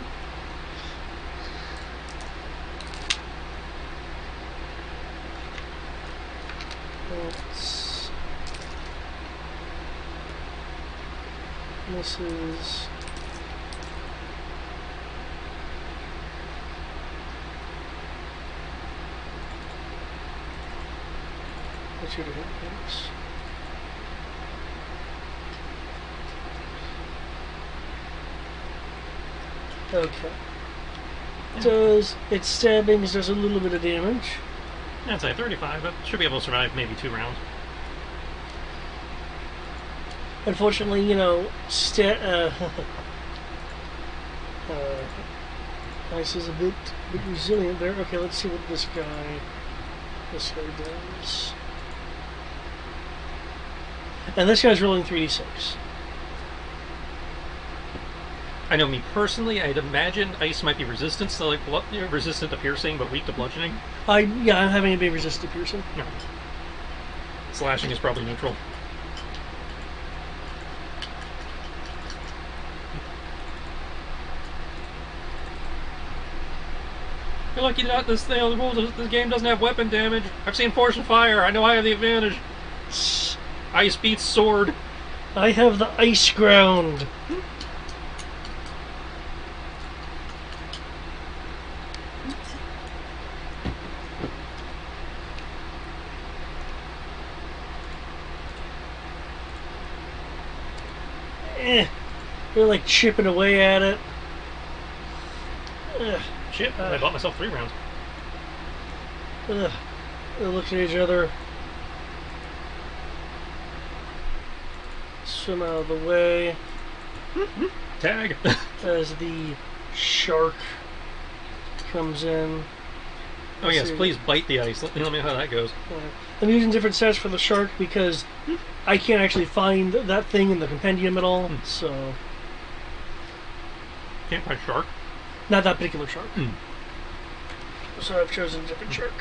This is... What's your different things? Okay. Its stabbing does a little bit of damage. I'd say 35, but should be able to survive maybe 2 rounds. Unfortunately, ice is a bit resilient there. Okay, let's see what this guy does. And this guy's rolling 3d6. I know me personally, I'd imagine ice might be resistant to resistant to piercing, but weak to bludgeoning. I'm having it be resistant to piercing. No. Slashing is probably neutral. You're lucky that this game doesn't have weapon damage. I've seen Force and Fire. I know I have the advantage. Ice beats sword. I have the ice ground. They're like chipping away at it. Shit, I bought myself 3 rounds. They look at each other. Swim out of the way. Tag. As the shark comes in. Oh yes, please bite the ice. Let me know how that goes. I'm using different stats for the shark because I can't actually find that thing in the compendium at all, so... Can't find shark? Not that particular shark. So I've chosen a different shark.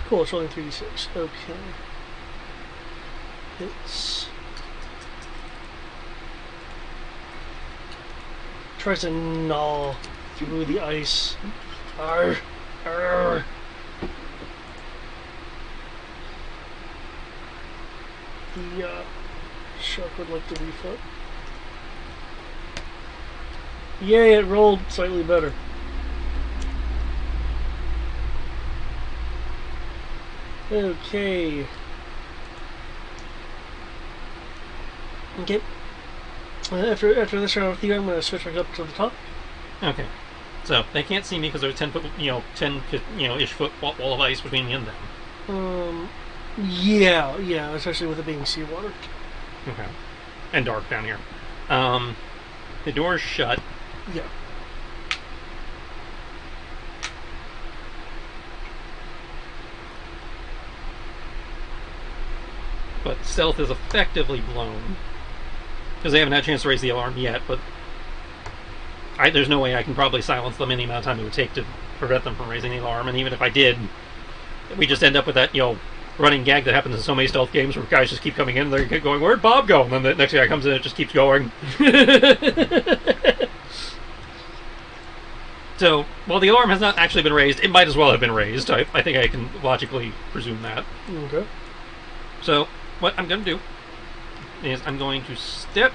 Cool, it's rolling 3d6. Okay. It's... Tries to gnaw through the ice. Arr! Arr! The shark would like to reflect. Yay, it rolled slightly better. Okay. Okay. After this round with you, I'm going to switch back up to the top. Okay. So they can't see me because there's 10 foot, 10-ish foot wall of ice between me and them. Yeah, especially with it being seawater. Okay. And dark down here. The door's shut. Yeah. But stealth is effectively blown. Because they haven't had a chance to raise the alarm yet, but... there's no way I can probably silence them in the amount of time it would take to prevent them from raising the alarm. And even if I did, we just end up with that, running gag that happens in so many stealth games where guys just keep coming in, they're going, "Where'd Bob go?" And then the next guy comes in, it just keeps going. So, while the alarm has not actually been raised, it might as well have been raised. I think I can logically presume that. Okay. So, what I'm going to do is I'm going to step.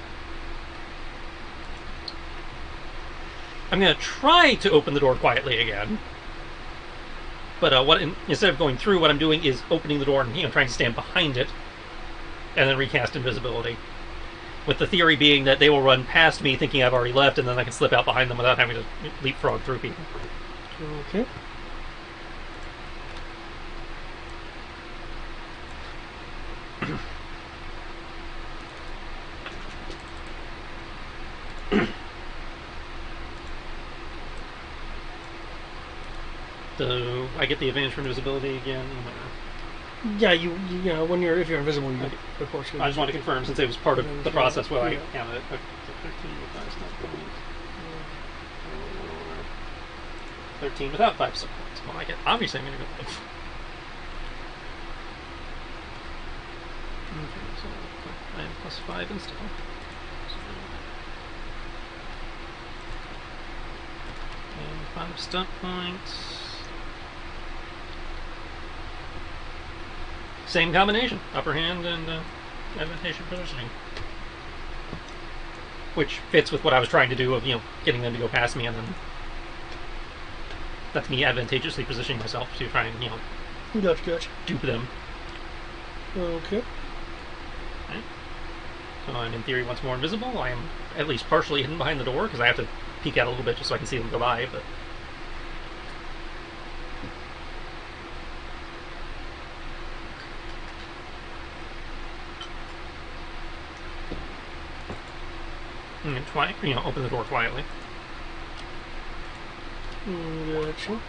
I'm going to try to open the door quietly again. But instead of going through, what I'm doing is opening the door and trying to stand behind it, and then recast invisibility. With the theory being that they will run past me thinking I've already left, and then I can slip out behind them without having to leapfrog through people. Okay. So I get the advantage for invisibility again. Yeah, if you're invisible, you of course. I just want to confirm since it was part of the process where I counted it. 13 without 5 sub points. Well, obviously I'm going to go like. Okay, so I am plus 5 instead. And 5 stunt points. Same combination, upper hand and advantageous positioning. Which fits with what I was trying to do of, getting them to go past me, and then that's me advantageously positioning myself to try and, Gotcha. dupe them. Okay. Right. So I'm in theory once more invisible. I am at least partially hidden behind the door because I have to peek out a little bit just so I can see them go by, but and open the door quietly. Gotcha.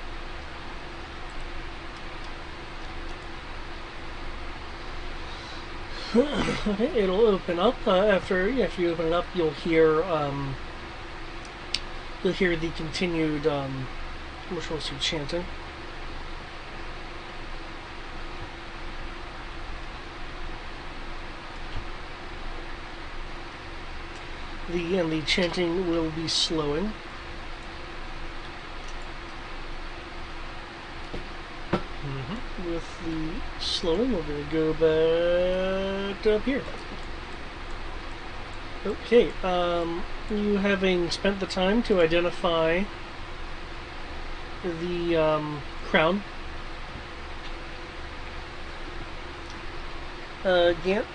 Okay, it'll open up. After you open it up, you'll hear the continued ritual chanting. The chanting will be slowing. With the slowing, we're going to go back up here. Okay, you having spent the time to identify the crown. Gant,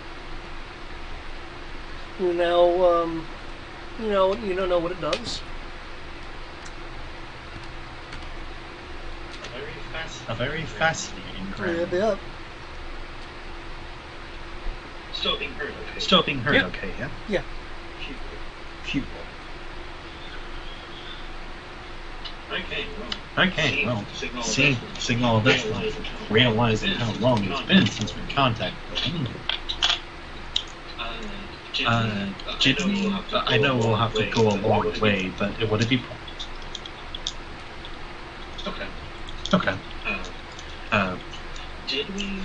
you now, you don't know what it does. A very fascinating crown. Yeah. Still being heard, okay? Still being heard, Yep. okay, yeah? Yeah. Pupil. Okay, well. Seeing all this, realizing how long it's been since we contacted them. Did we? I know we'll have to go a long way, but would it be? Okay. Did we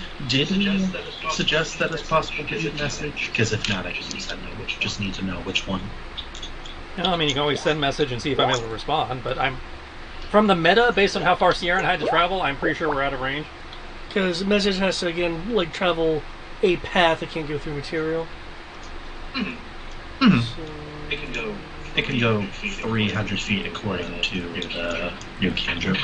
suggest that it's possible to get a message? Because if not, I just need to know which one. I mean, you can always send a message and see if I'm able to respond, but from the meta, based on how far Sierra and I had to travel, I'm pretty sure we're out of range. Because the message has to, again, travel a path. It can't go through material. Mm-hmm. So, It can go 300 feet according to the new cantrip.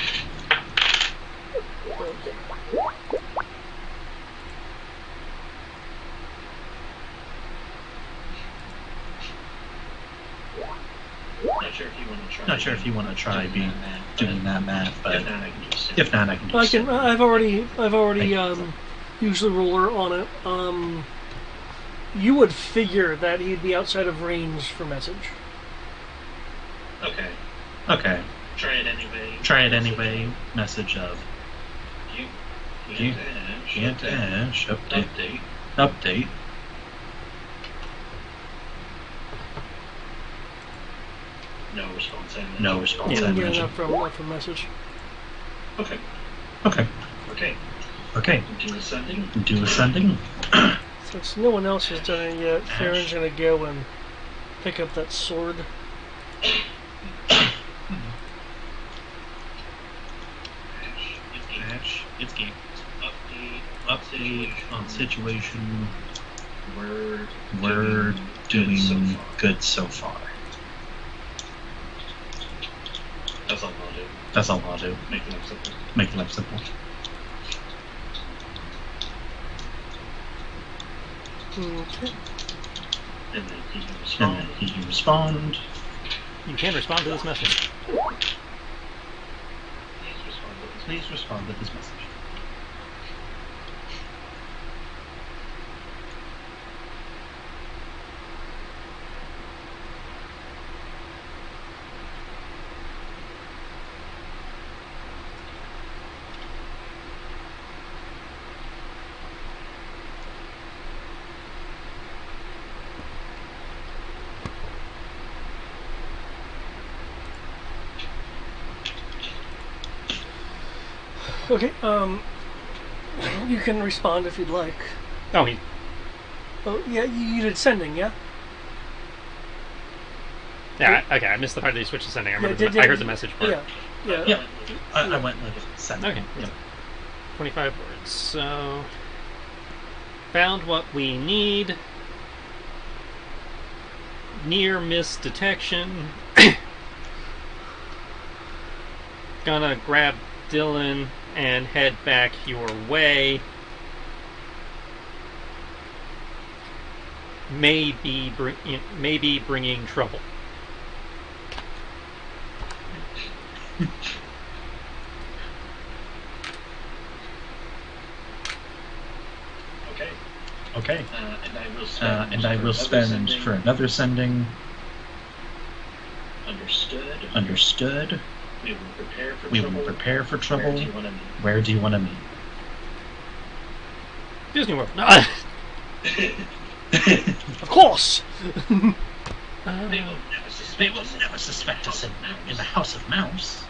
Not sure if you want to try doing that math, but if not, I can just. I've already used the ruler on it. You would figure that he'd be outside of range for message. Okay. Try it anyway. Message of you can't dash update. No response. Yeah, Animation. not from message. Okay. Okay. Okay. Okay. Do ascending. Do ascending. Since no one else has done it yet, Farron's gonna go and pick up that sword. Ash, it's game. Update on situation. We're doing good so far. That's all I'll do. That's all I'll do. Make life simple. Make life simple. Okay. And then he can And respond. then he can respond. You can respond to this message. Please respond to this message. Okay, you can respond if you'd like. Oh, he. Oh, yeah, you did sending, yeah? Yeah, okay, I missed the part that he switched to sending. I remember Yeah, I heard the message part. Yeah, yeah. Yeah. I went with send. Okay. Yeah. 25 words. So, found what we need. Near miss detection. Gonna grab Dylan and head back your way. Maybe bringing trouble. Okay. Okay. And I will spend for another sending. Understood. Understood. We will prepare for We trouble. will prepare for trouble. Where do you want to meet? Where do you want to meet? Disney World. No. Of course! They will never suspect us in the House of Mouse.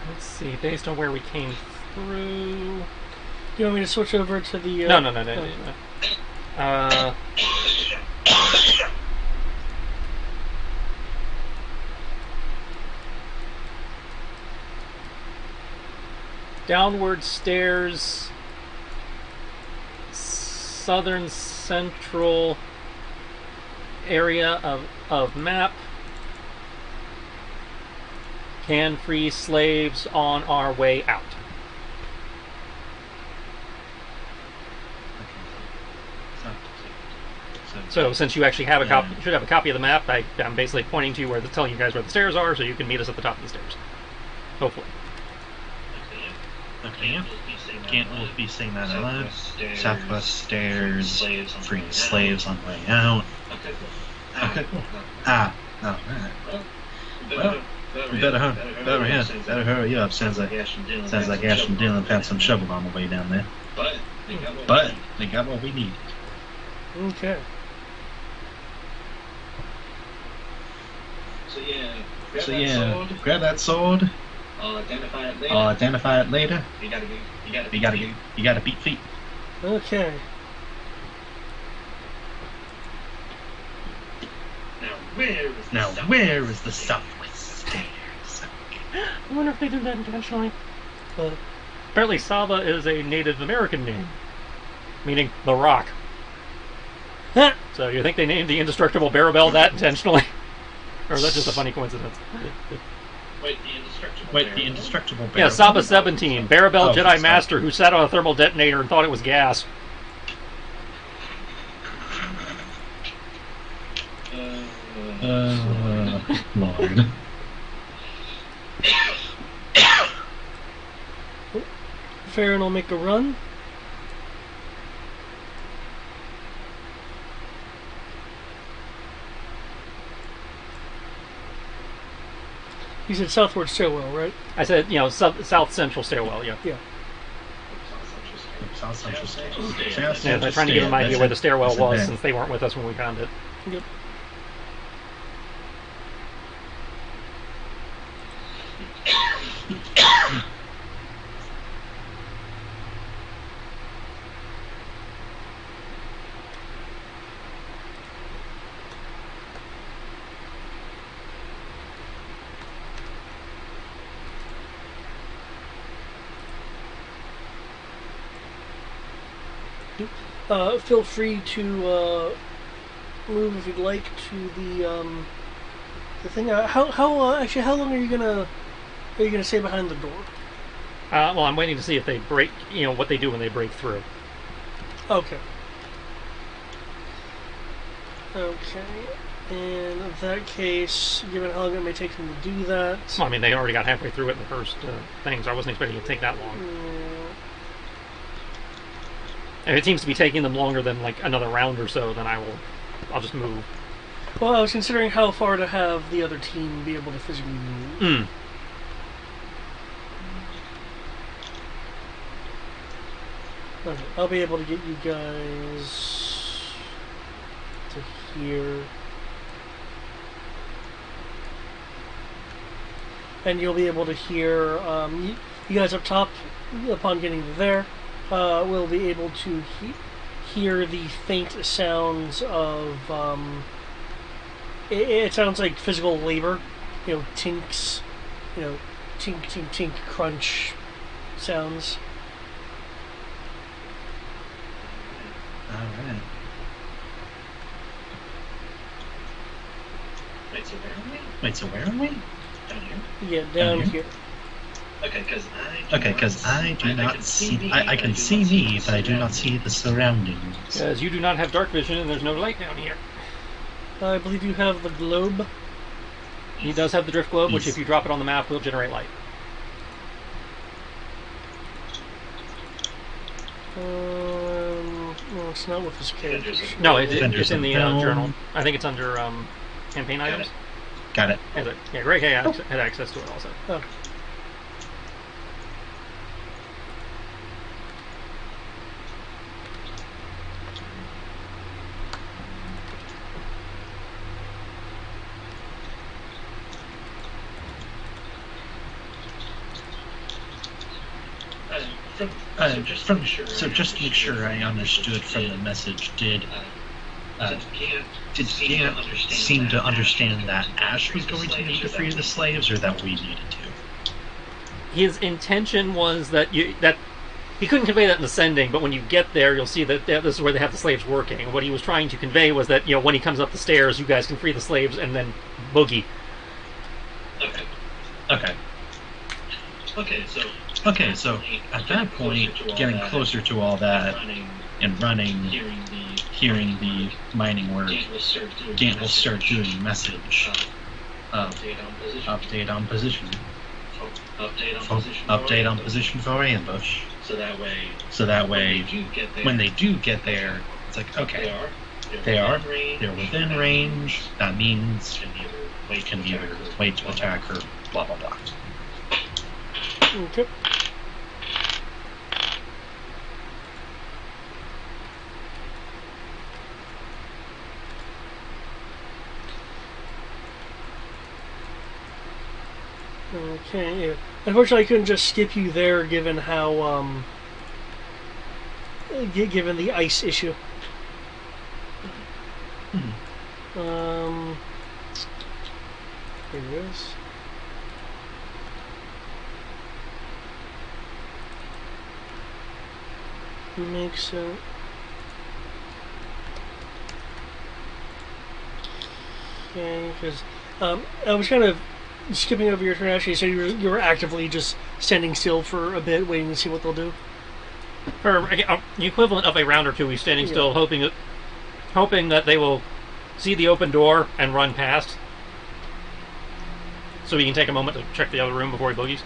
Let's see. Based on where we came through. Do you want me to switch over to the... No. Downward stairs, southern central area of map. Can free slaves on our way out. So since you actually have a copy, you should have a copy of the map. I'm basically pointing to where telling you guys where the stairs are, so you can meet us at the top of the stairs. Hopefully. Okay, yeah. Can't both be saying that out loud. Southwest stairs, free slaves on way out. Okay, cool. No, alright. Well, better hurry up. Sounds like Ash and Dylan found some trouble on the way down there. But they got what we need. Okay. So yeah, grab that sword. I'll Identify it later. You gotta beat feet. Okay. Now where is the southwest stairs? I wonder if they did that intentionally. Apparently Saba is a Native American name, meaning the rock. So you think they named the indestructible Barabel that intentionally? Or is that just a funny coincidence? Wait, the indestructible Yeah, Saba 17, Barabel Jedi Master who sat on a thermal detonator and thought it was gas. Lord. Farron will make a run. You said southward stairwell, right? I said, south central stairwell, yeah. Yeah. South Central stairs. Yeah, they're trying to give them an idea where the stairwell was since they weren't with us when we found it. Yep. Feel free to move if you'd like to the thing. Actually, how long are you gonna stay behind the door? Well, I'm waiting to see if they break. What they do when they break through. Okay. Okay. In that case, given how long it may take them to do that. Well, I mean, they already got halfway through it in the first thing, so I wasn't expecting it to take that long. If it seems to be taking them longer than like another round or so, then I'll just move. Well, I was considering how far to have the other team be able to physically move. Okay, I'll be able to get you guys to here. And you'll be able to hear, you guys up top, upon getting there, will be able to hear the faint sounds of, it sounds like physical labor, tinks, tink, tink, tink, crunch sounds. Alright. Wait, so where are we? Down here? Yeah, down here. Okay, because I do not see... I can see me, but I do not see the surroundings. Because you do not have dark vision and there's no light down here. I believe you have the globe. He does have the drift globe, which if you drop it on the map will generate light. No, it's not with his characters. No, it's in the journal. I think it's under campaign items. Got it. Yeah, Greg had access to it also. Okay. So just to make sure I understood from the message, did Gant seem to understand that Ash was going to need to free the slaves, or that we needed to? His intention was that he couldn't convey that in the sending, but when you get there, you'll see that this is where they have the slaves working. And what he was trying to convey was that when he comes up the stairs, you guys can free the slaves and then boogie. Okay, so at that point, getting closer to all that and running, hearing the mining work, Gant will start doing the message. Update on position. Update on position for ambush. So that way, when they do get there, it's like, okay, they're within range. That means we can either wait to attack or blah blah blah. Okay. Okay, yeah. Unfortunately, I couldn't just skip you there, given how, given the ice issue. Here it is. Makes sense. Okay, because I was kind of skipping over your turn. Actually, so you were actively just standing still for a bit, waiting to see what they'll do. For the equivalent of a round or two, he's standing still, hoping that they will see the open door and run past, so he can take a moment to check the other room before he boogies.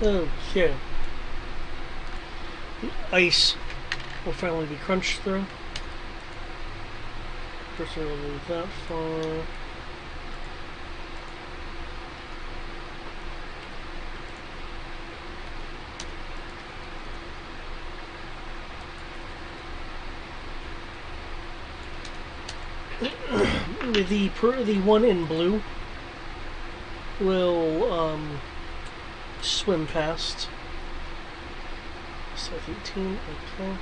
Okay. The ice will finally be crunched through. First, I'll leave that far. The one in blue will swim past. So 18, okay.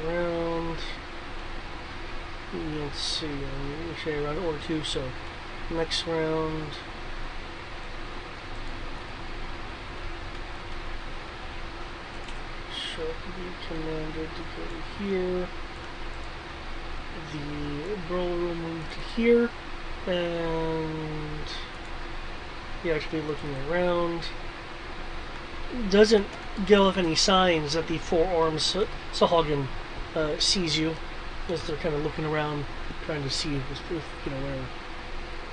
Around. let's see. I'm show you round or two. So next round. Shall be commanded to go here. The brawler will move to here, and he actually looking around. Doesn't give off any signs that the four-armed Sahagin sees you, as they're kind of looking around, trying to see if where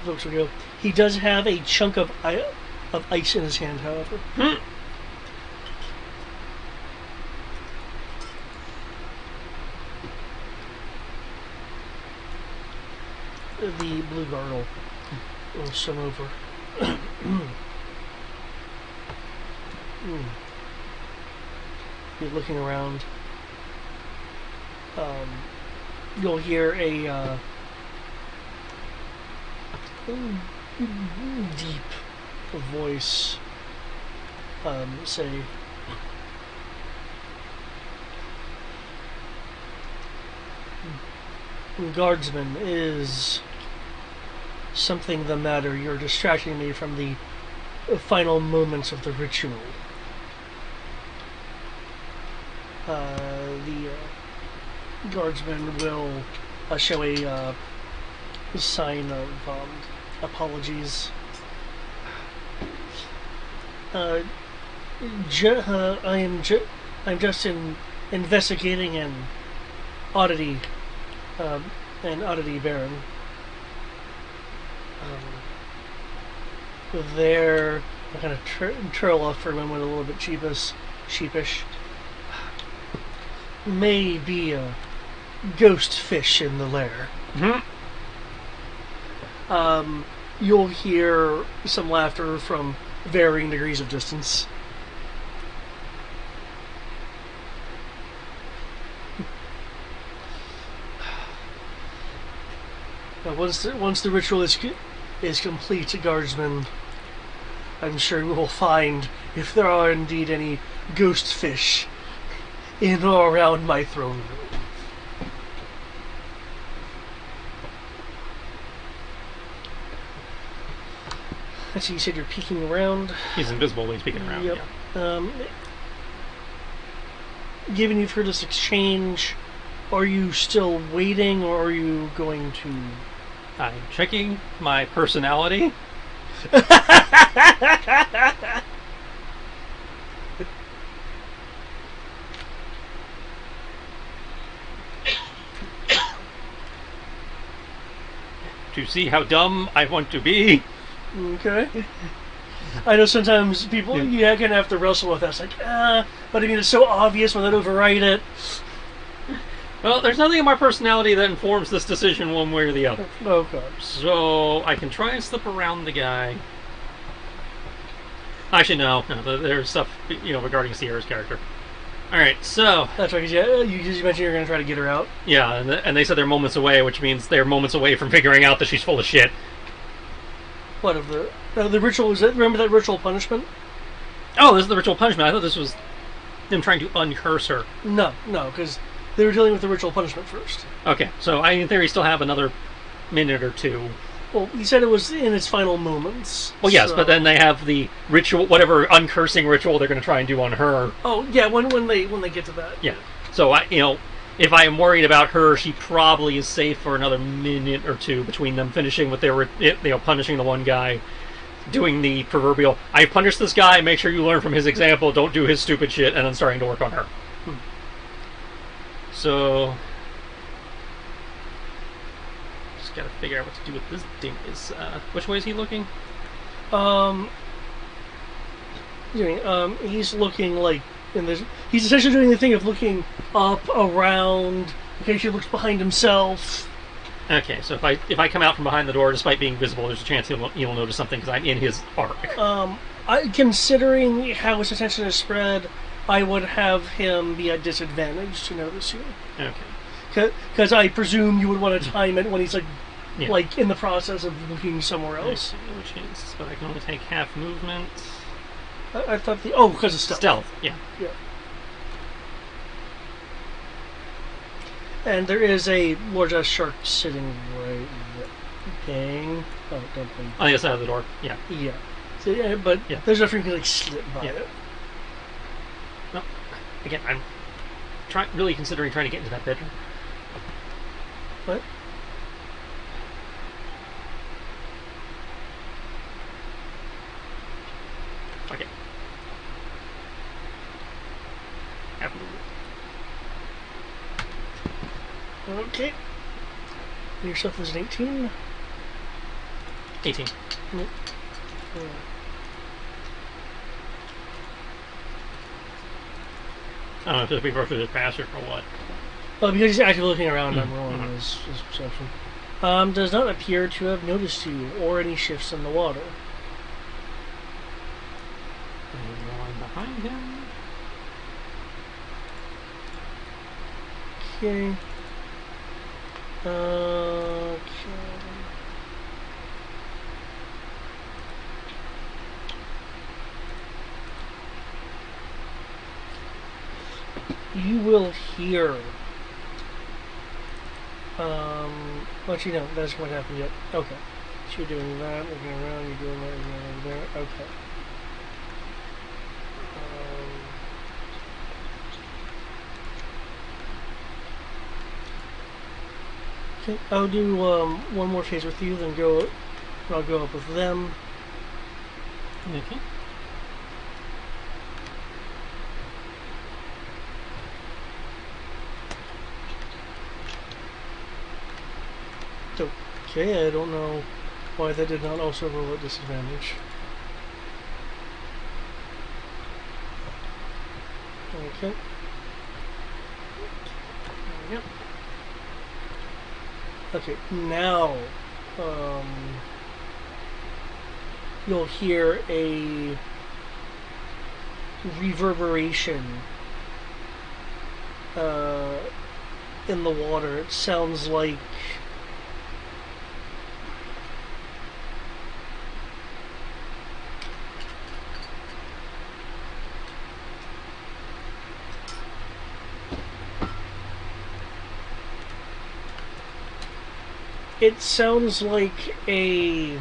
folks will go. He does have a chunk of ice in his hand, however. The blue guard will swim over. You're looking around. You'll hear a deep voice say, "Guardsman, is something the matter? You're distracting me from the final moments of the ritual." The guardsman will show a sign of apologies. I'm just investigating an oddity baron. There, I kind of trail off for a moment, a little bit sheepish. May be a ghost fish in the lair. You'll hear some laughter from varying degrees of distance. Now, once the ritual is complete, guardsmen, I'm sure we will find if there are indeed any ghost fish in or around my throne room. I see you said you're peeking around. He's invisible when he's peeking around. Yep. Yeah. Given you've heard this exchange, are you still waiting, or are you going to... I'm checking my personality. To see how dumb I want to be. Okay. I know sometimes people can have to wrestle with us, but I mean, it's so obvious when they overwrite it. Well, there's nothing in my personality that informs this decision one way or the other. Okay. So I can try and slip around the guy. Actually, no. There's stuff regarding Sierra's character. All right, so that's right. You mentioned you're going to try to get her out. Yeah, and they said they're moments away, which means they're moments away from figuring out that she's full of shit. What of the ritual? Remember that ritual punishment? Oh, this is the ritual punishment. I thought this was them trying to uncurse her. No, because they were dealing with the ritual punishment first. Okay, so I, in theory, still have another minute or two. Well, you said it was in its final moments. Well, yes, but then they have the ritual, whatever uncursing ritual they're going to try and do on her. Oh, yeah, when they get to that. Yeah. So if I am worried about her, she probably is safe for another minute or two between them finishing with their, punishing the one guy, doing the proverbial, I punished this guy, make sure you learn from his example, don't do his stupid shit, and then starting to work on her. So, just gotta figure out what to do with this dingus. Which way is he looking? He's looking like he's essentially doing the thing of looking up, around, in case he looks behind himself. Okay, so if I come out from behind the door, despite being visible, there's a chance he'll notice something because I'm in his arc. Considering how his attention is spread, I would have him be at disadvantage to notice you. Okay. Because I presume you would want to time it when he's like in the process of looking somewhere else. Which is, but I can only take half movement. I thought because of stealth. Stealth, yeah. And there is a large-ass shark sitting right there. Ping. Oh, don't ping. On the other side of the door. Yeah. Yeah. So, yeah, but Yeah. there's nothing you can like slip by Yeah. it. No. Again, I'm really considering trying to get into that bedroom. What? Fuck it. Okay. Yourself is an 18. 18. Nope. I don't know if this will be roughly the passer or what. Oh, because he's actively looking around, I'm rolling his perception. Does not appear to have noticed you or any shifts in the water. Anyone behind him? Okay. Okay. You will hear. Let you know, that's what happened yet. Okay. So you're doing that, looking around, you're doing that, you're doing over there. Okay. Okay, I'll do one more phase with you, then I'll go up with them. Okay. Okay, I don't know why that did not also roll at disadvantage. Okay. Yep. Okay, now you'll hear a reverberation in the water. It sounds like a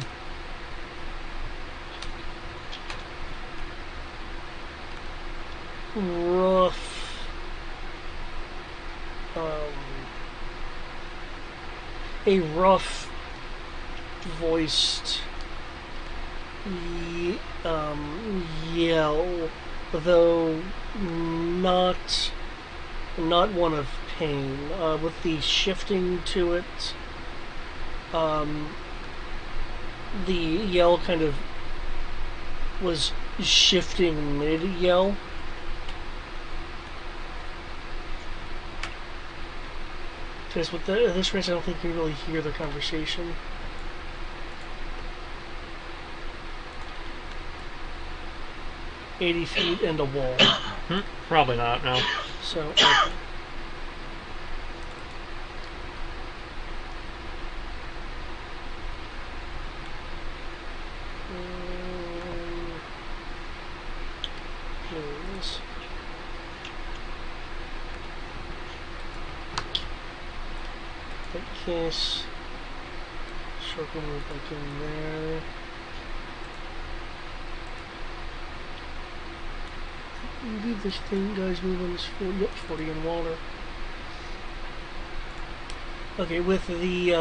rough voiced yell, though not one of pain. With the shifting to it, the yell kind of was shifting mid-yell. Because with this range, I don't think you can really hear the conversation. "80 feet and a wall." Probably not, no. So, okay. Please. That case. Circle move back in there. I believe this thing guy's moving is 40, yep, 40 in water. Okay, with the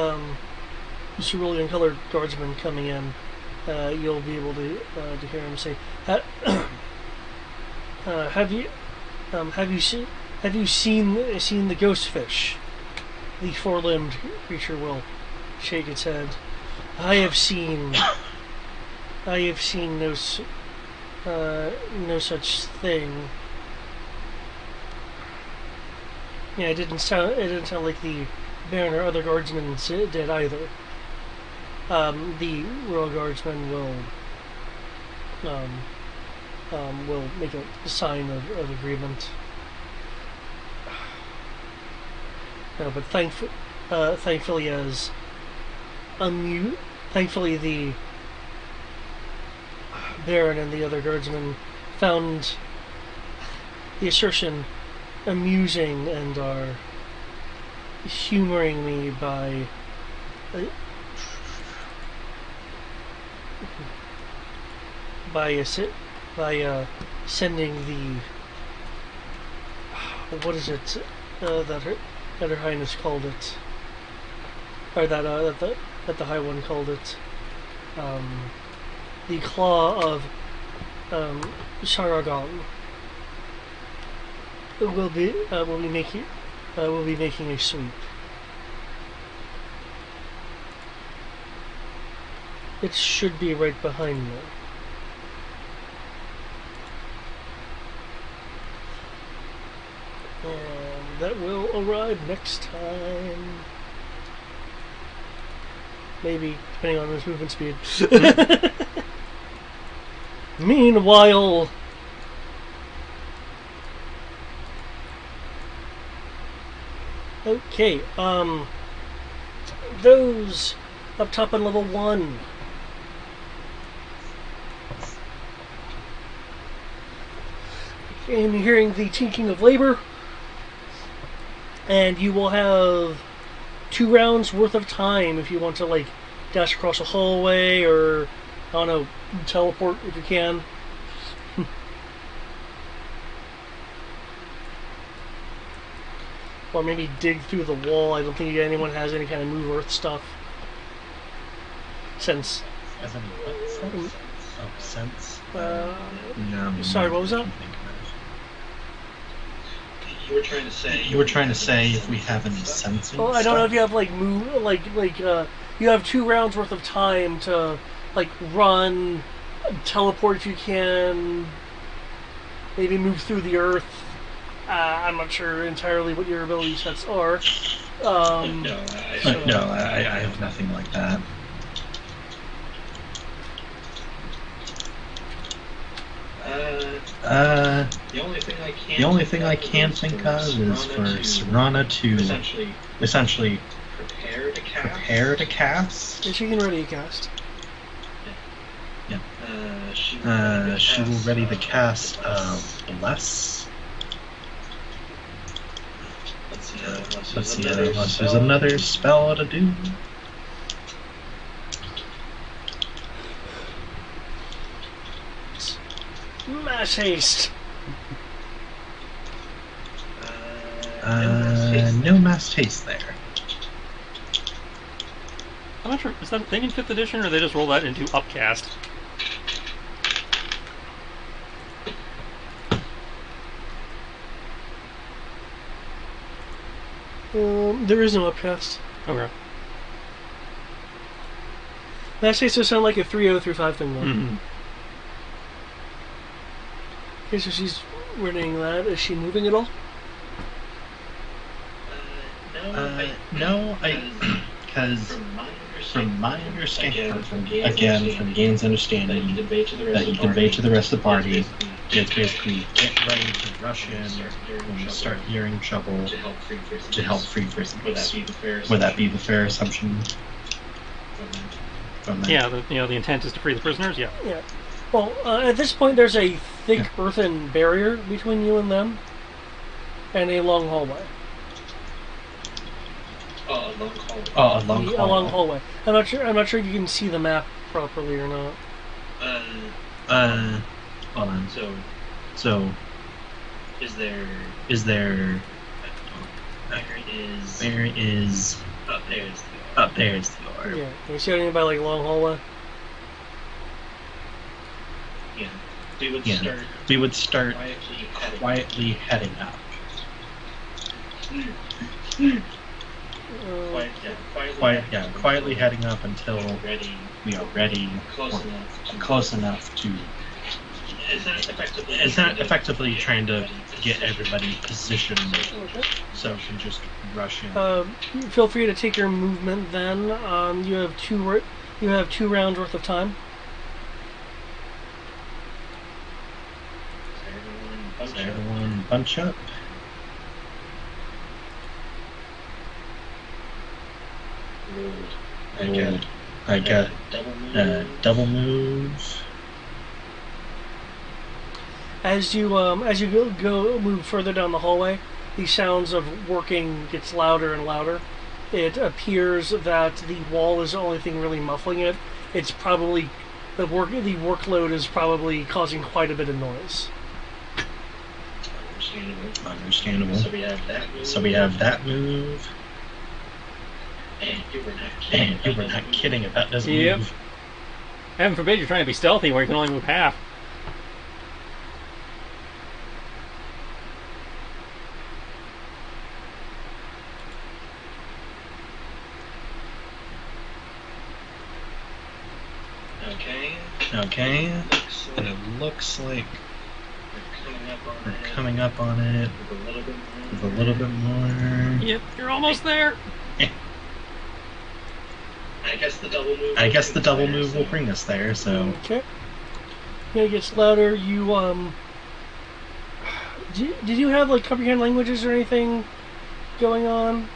cerulean colored guardsman coming in, you'll be able to hear him say, "Have you seen the ghost fish?" The four-limbed creature will shake its head. I have seen no such thing." Yeah, it didn't sound like the Baron or other guardsmen did either. The royal guardsman will make a sign of agreement. No, but thankfully, thankfully the Baron and the other guardsmen found the assertion amusing and are humoring me by sending the what is it that her Highness called it, or that the High One called it, the claw of Sharagon will be making a sweep. It should be right behind me. And that will arrive next time. Maybe, depending on his movement speed. Meanwhile, okay, those up top on level 1. And hearing the tinking of labor, and you will have 2 rounds worth of time if you want to, like, dash across a hallway, or, I don't know, teleport if you can. Or maybe dig through the wall. I don't think anyone has any kind of move earth stuff. Since... As any what sense? Oh, sense? No. Sorry, what was that? You were trying to say if we have any senses. Well, I don't know if you have like you have 2 rounds worth of time to like run, teleport if you can, maybe move through the earth. I'm not sure entirely what your ability sets are. No, I have nothing like that. The only thing I can think of is for Serana to essentially prepare to cast. Yeah, she can ready to cast. Yeah. She will ready to cast Bless. Let's see, unless there's another spell to do. Mass haste. No mass haste there. I'm not sure, is that a thing in 5th edition, or they just roll that into upcast? There is no upcast. Okay. Mass haste does sound like a 3-0 through 5 thing, though. Mm-hmm. Okay, so she's running that. Is she moving at all? No, because from my understanding, from Gain's understanding, that you convey to the rest of the party, it's basically get ready to rush in when you start hearing trouble to help free prisoners. Would that be the fair assumption? From that? Yeah, the intent is to free the prisoners, yeah. Yeah. Well, at this point, there's a thick earthen barrier between you and them, and a long hallway. A long hallway. I'm not sure if you can see the map properly or not. Hold on. So, is there? Where is? Up there's the door. Yeah. Can you see anything by like long hallway? Yeah. We would start quietly heading up. Quietly heading up until we are ready, close enough to. It's not effectively trying to get everybody positioned so we can just rush in. Feel free to take your movement. Then you have 2 rounds worth of time. So everyone bunch up. I got double move. As you go move further down the hallway, the sounds of working gets louder and louder. It appears that the wall is the only thing really muffling it. It's probably the workload is probably causing quite a bit of noise. Understandable. So we have that move. And you were not kidding if that doesn't move. Heaven forbid you're trying to be stealthy where you can only move half. Okay. And it looks like we're coming up on it with a little bit more. Yep, you're almost there. I guess the double move will bring us there, so. Okay. Yeah, it gets louder. You, did you have, like, comprehend languages or anything going on?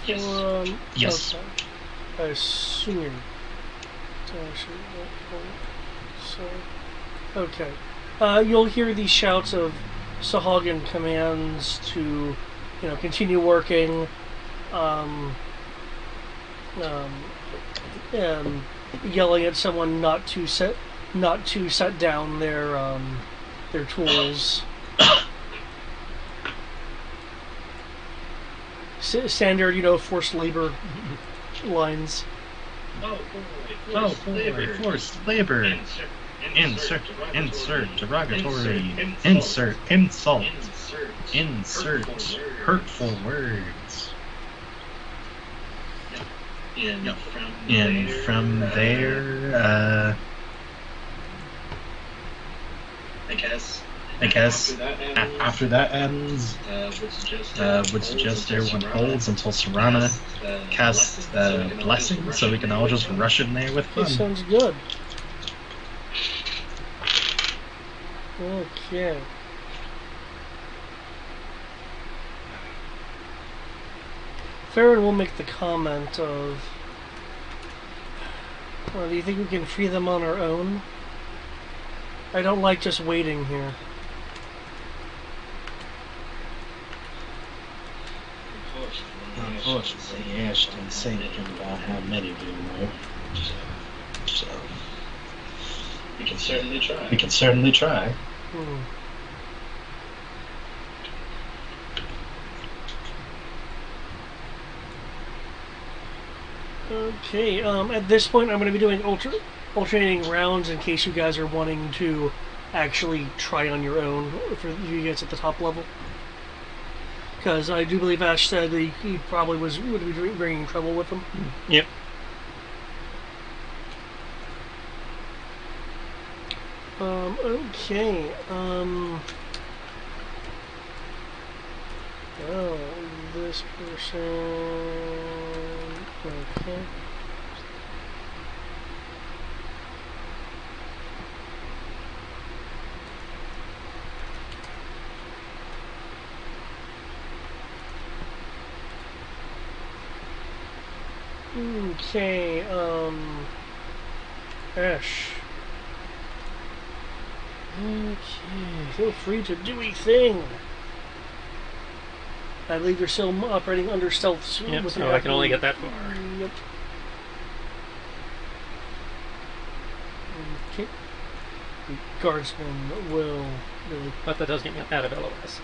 Yes. Yes. Okay. I assume. Okay. You'll hear these shouts of Sahagin commands to, continue working. Yelling at someone not to set down their tools. Standard, forced labor lines. Oh boy, forced labor. Insert derogatory. Insert insult. Insert hurtful words. And from there, I guess after that ends, would suggest everyone holds until Serana casts blessing, so we can all just rush in there with fun. That sounds good. Okay. Farron will make the comment of, do you think we can free them on our own? I don't like just waiting here. Unfortunately, Ashton's thinking about how many we were. So, we can certainly try. Okay, at this point I'm going to be doing alternating rounds in case you guys are wanting to actually try on your own for you guys at the top level. Because I do believe Ash said that he probably would be bringing trouble with them. Yep. Okay, oh, this person... Okay. Okay, Ash. Okay, feel free to do a thing. I believe you're still operating under stealth. Yep, so I can only get that far. Yep. Okay. The guardsman will really... But that does get me out of LOS. So.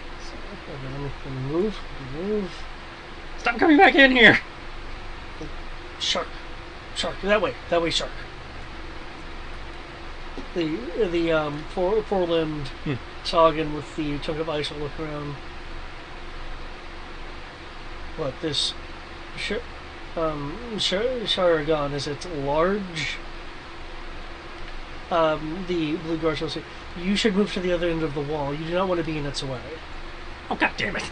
Let me move. Stop coming back in here! Shark, that way, shark. The four-limbed Sagan with the chunk of ice will look around. What, this Sharagon, is it large? The blue guards will say, you should move to the other end of the wall. You do not want to be in its way. Oh, god damn it!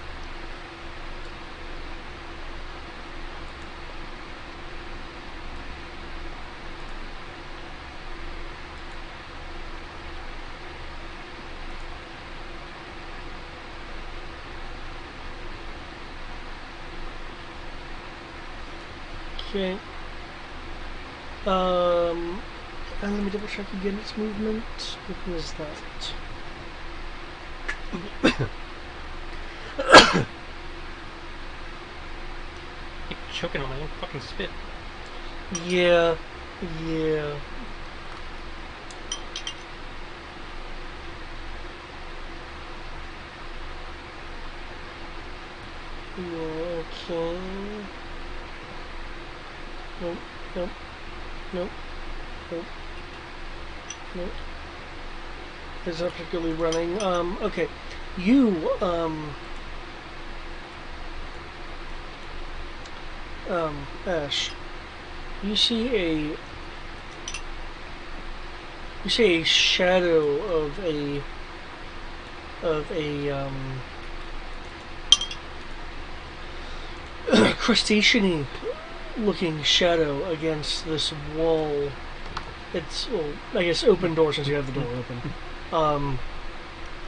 Okay. And let me double check again its movement. What was that? choking on my own fucking spit. Yeah. Okay. Nope. It's not particularly running. Okay. You, Ash, you see a shadow of a crustacean-y looking shadow against this wall. It's, well, I guess open door since you have the door open.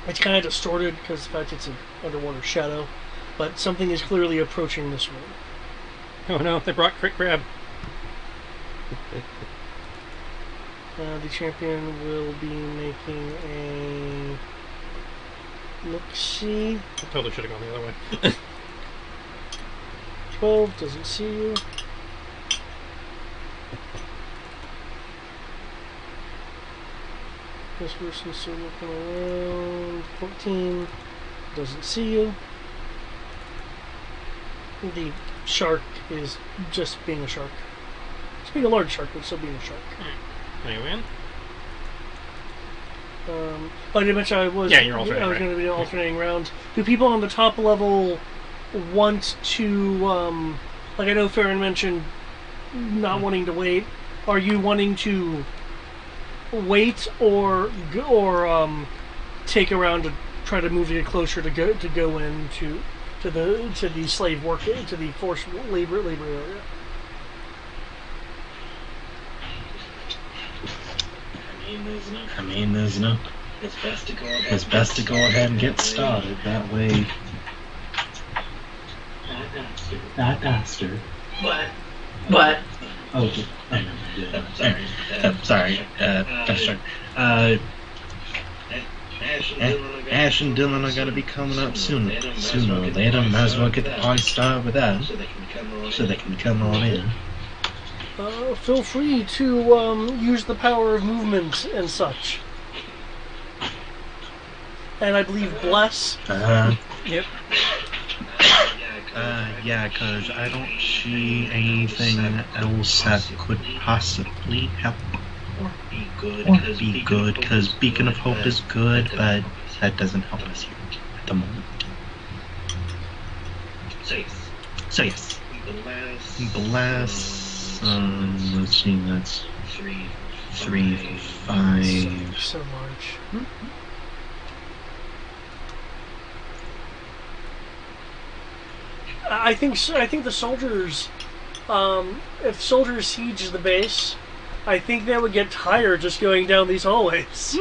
It's kind of distorted because of the fact it's an underwater shadow, but something is clearly approaching this room. Oh no, they brought Crit Crab. The champion will be making a look-see. I totally should have gone the other way. 12 doesn't see you. This person's still looking around. 14 doesn't see you. The shark is just being a shark. It's being a large shark, but still being a shark. Anyway. I did mention I was you're alternating, I was right? going to be alternating rounds. Do people on the top level want to, like I know Farron mentioned not wanting to wait. Are you wanting to wait or take a round to try to move it closer to go into the slave work, to the forced labor area? I mean, there's no. It's best to go ahead and get started. That way. Not faster. But. Oh, sorry. That's right. Ash and Dylan are gonna be coming up sooner or later. Might as well get the party started with that, so they can come on in. Feel free to use the power of movement and such. And I believe bless. Yep. Yeah, because I don't see anything else that could possibly help or be good, because Beacon of Hope is good, but that doesn't help us here at the moment. So yes. Bless, let's see, that's 3, 5. So large. I think the soldiers, if soldiers siege the base, I think they would get tired just going down these hallways.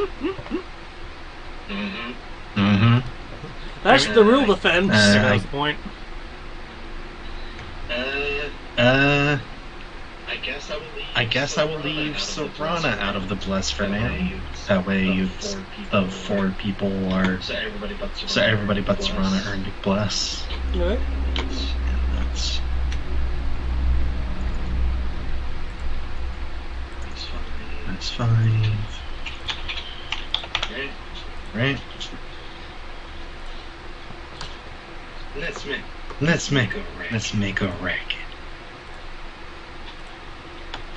That's the real defense. That's the point. I guess I will leave Sobrana out of the bless for now. That way, the 4 people are. So everybody but Sobrana earned a bless. Right. That's 5. Right. Let's make a racket.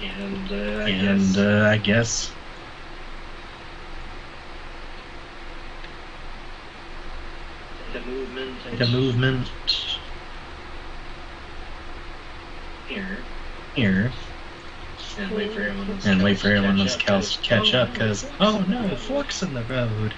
And I guess. The movement. Here. And wait for everyone else to catch up, because, oh no, forks in the road.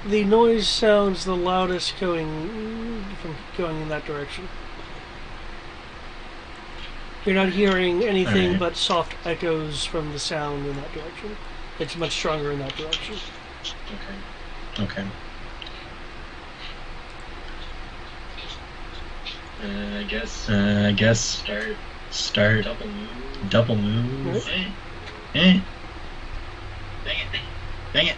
The noise sounds the loudest going in that direction. You're not hearing anything but soft echoes from the sound in that direction. It's much stronger in that direction. Okay. I guess Start. Double move. Yep. Dang it. Dang it.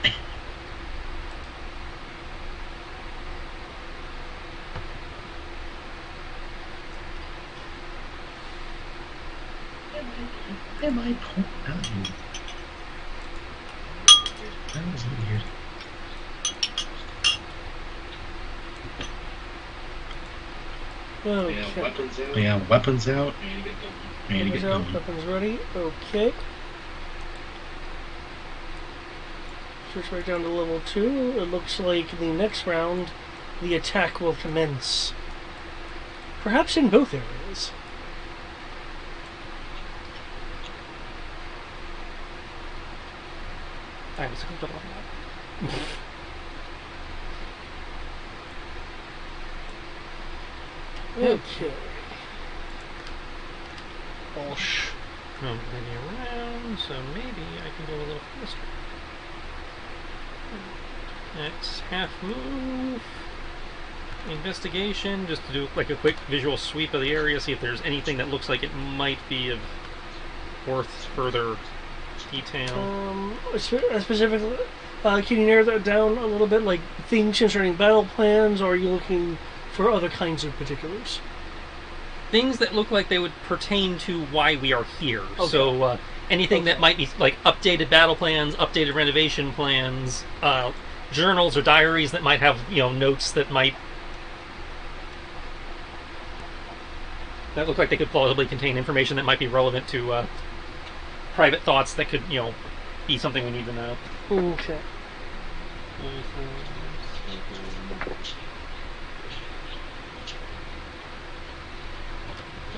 Am I point? That was weird. Okay. Yeah, weapons out. Ready to get Weapons out, going. weapons ready. Okay. Switch right down to level 2. It looks like the next round, the attack will commence. Perhaps in both areas. I was comfortable on that. Okay. Bolsh. I'm moving around, so maybe I can go a little faster. Next half move. Investigation, just to do like a quick visual sweep of the area, see if there's anything that looks like it might be of worth further detail. Specifically, can you narrow that down a little bit? Like things concerning battle plans, or are you looking for other kinds of particulars? Things that look like they would pertain to why we are here. Okay. So anything that might be like updated battle plans, updated renovation plans, journals or diaries that might have, you know, notes that look like they could plausibly contain information that might be relevant to private thoughts that could, you know, be something we need to know. Okay.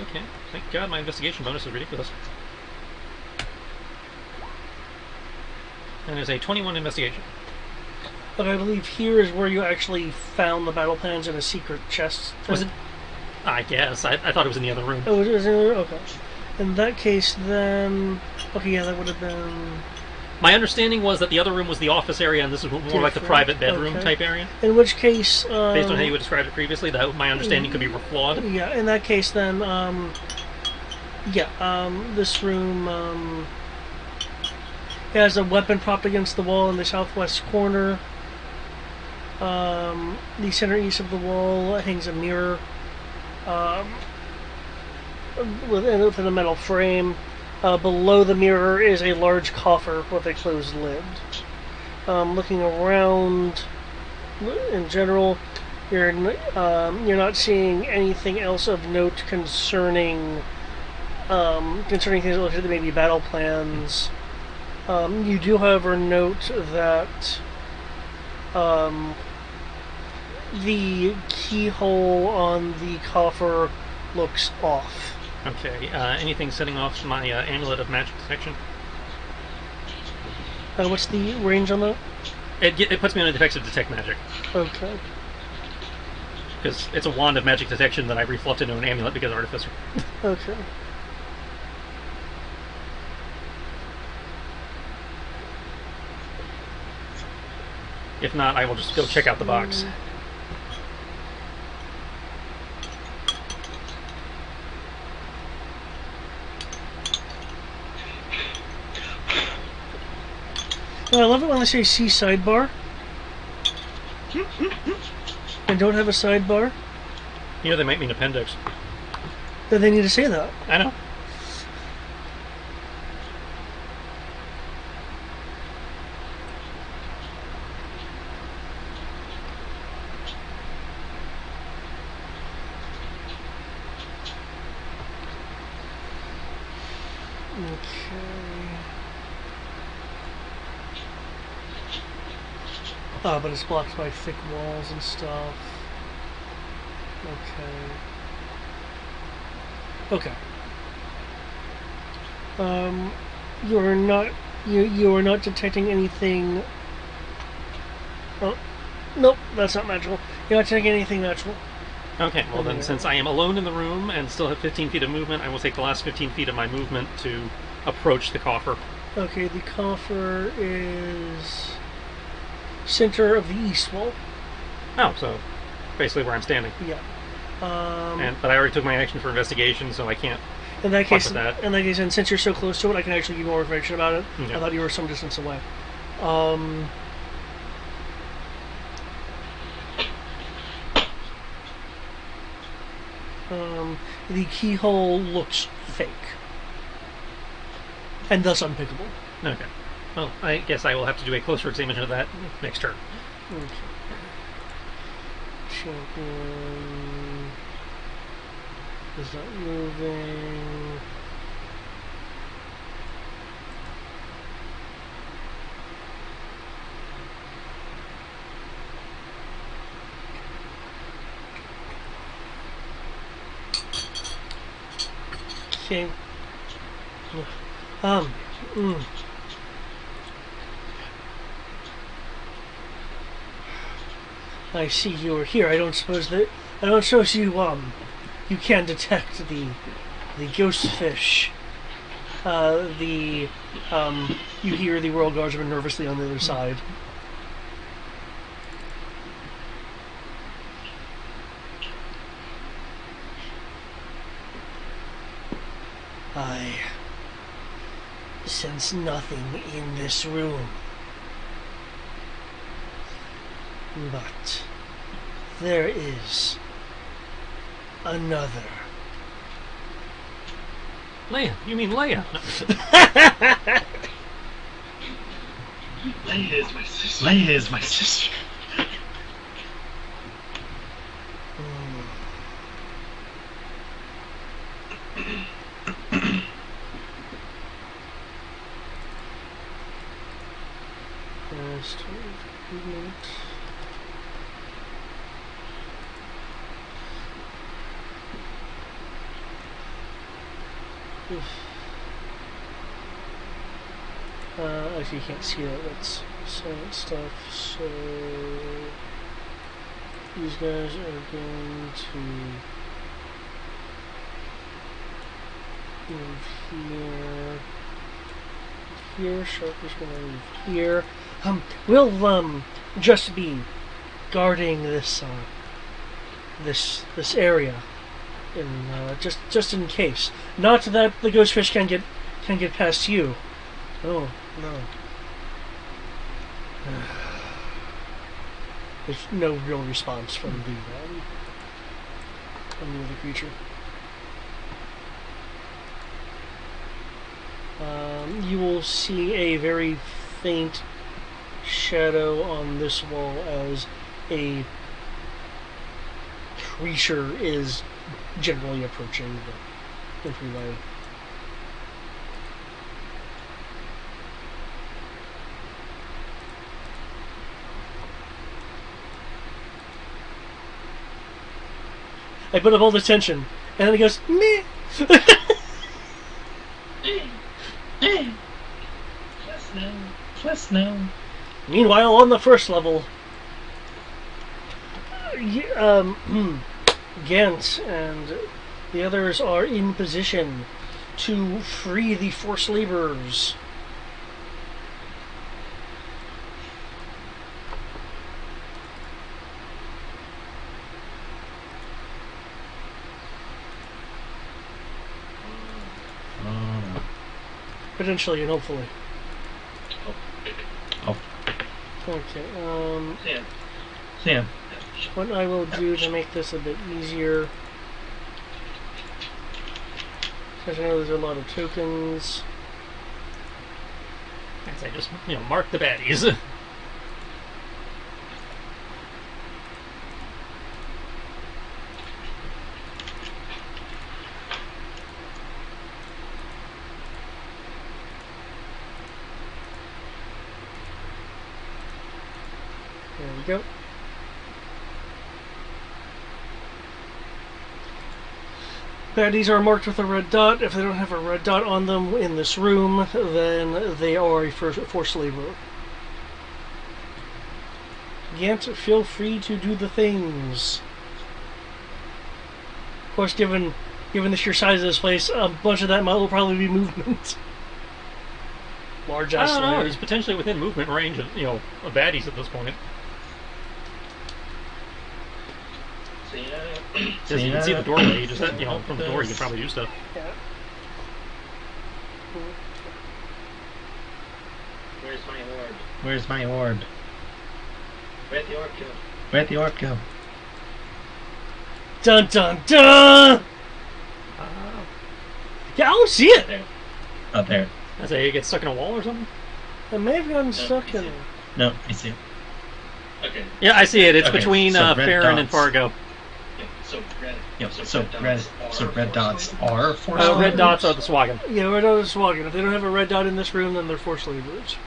Okay, thank God my investigation bonus is ridiculous. And there's a 21 investigation. But I believe here is where you actually found the battle plans in a secret chest. Was it? I guess. I thought it was in the other room. Oh, it was in there? Okay. In that case, then... Okay, yeah, that would have been... My understanding was that the other room was the office area, and this is more like the private bedroom type area. In which case... Based on how you had described it previously, that my understanding could be flawed. Yeah, in that case, then... this room... it has a weapon propped against the wall in the southwest corner. The center east of the wall hangs a mirror within a metal frame. Below the mirror is a large coffer with a closed lid. Looking around, in general, you're not seeing anything else of note concerning things that look like maybe battle plans. You do, however, note that the keyhole on the coffer looks off. Okay, anything setting off my amulet of magic detection? What's the range on that? It puts me on a defective detect magic. Okay. Because it's a wand of magic detection that I refluffed into an amulet because Artificer. Okay. If not, I will just go check out the box. I love it when they say see sidebar. And don't have a sidebar. Here they might mean appendix. Then they need to say that. I know. But it's blocked by thick walls and stuff. Okay. You are not detecting anything. Oh, nope, that's not magical. You're not detecting anything natural. Okay, well then, since I am alone in the room and still have 15 feet of movement, I will take the last 15 feet of my movement to approach the coffer. Okay, the coffer is center of the east wall. Oh, so basically where I'm standing. Yeah. But I already took my action for investigation, so I can't. In that case, with that. and since you're so close to it, I can actually give you more information about it. Okay. I thought you were some distance away. The keyhole looks fake, and thus unpickable. Okay. Well, I guess I will have to do a closer examination of that next turn. Okay. Champion is not moving. Okay. I see you are here. I don't suppose you can detect the ghost fish. You hear the Royal Guardsmen nervously on the other side. I sense nothing in this room. But there is another. Leia? You mean Leia? Leia is my sister. Leia is my sister. Actually, you can't see that. That's silent stuff. So these guys are going to move here. Here, Sharper's going to move here. We'll just be guarding this this area, in just in case. Not that the ghost fish can get past you. Oh no. There's no real response from the other creature. You will see a very faint shadow on this wall as a creature is generally approaching the entryway. I put up all the tension, and then he goes, meh! Just now. Meanwhile, on the first level, Gant and the others are in position to free the forced laborers. Potentially and hopefully. Oh. Okay, Sam. what I will do to make this a bit easier, because I know there's a lot of tokens. I'd say just, mark the baddies. There we go. Baddies are marked with a red dot. If they don't have a red dot on them in this room, then they are a forced laborer. Gant, feel free to do the things. Of course, given the sheer size of this place, a bunch of that will probably be movement. Large ass I don't know. layer. He's potentially within movement range of of baddies at this point. Because you can see the doorway. You just from the door you can probably do stuff. Yeah. Where's my orb? Where's my orb? Where'd the orb go? Where'd the orb go? Dun dun dun! Yeah, I don't see it. There. Up there. I say it gets stuck in a wall or something. It may have gotten stuck in. No, I see it. Okay. Yeah, I see it. It's Okay, between so red Farron and dots. Fargo. Yeah, so red. Yep. So red dots are force. Red dots are the Swaggin. Yeah, red dot is swagging. If they don't have a red dot in this room, then they're force laborers.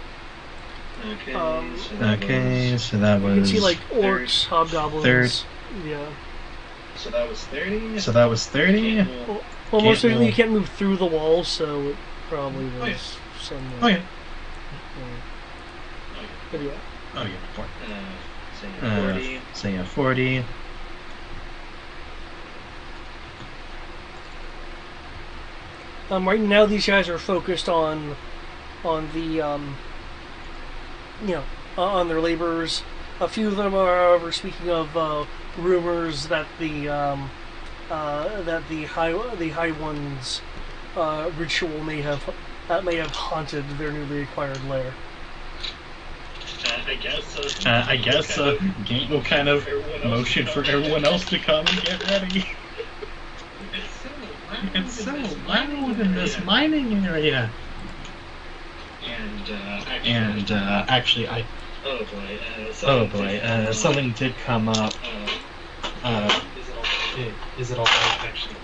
Okay. Okay, so that was. You can see like orcs, hobgoblins. Third. Yeah. So that was 30. So that was 30. Well, most Can't likely you move. can't move through the walls, so it probably was Oh, yeah. somewhere. Oh yeah. But yeah. Oh yeah. Four. Say 40. So yeah, 40. Right now, these guys are focused on the on their laborers. A few of them are, however, speaking of rumors that the High One's ritual may have haunted their newly acquired lair. I guess Gate will kind of motion for everyone else to come and get ready. It's so loud in this mining area. And Actually, oh boy, something did come up. Is it all right? Actually,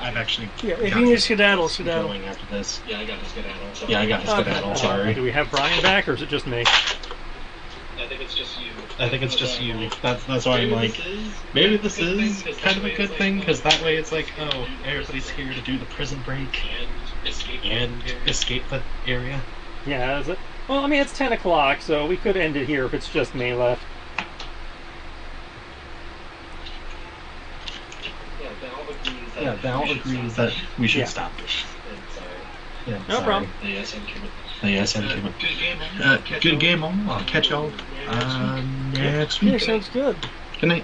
I've actually. Yeah, if you need to skedaddle. Going after this. yeah, I got this skedaddle. Yeah, I got to skedaddle. Sorry. Do we have Brian back, or is it just me? I think it's just you. I think it's just you. That's why I'm like, maybe this is kind of a good thing, because that way it's like, oh, everybody's here to do the prison break and escape the area. Yeah, is it? Well, I mean, it's 10 o'clock, so we could end it here if it's just me left. Yeah, Val agrees that we should Yeah. stop. Yeah, No sorry. problem. Yes, and good game all. I'll catch y'all next Yeah, week. sounds good. Good night.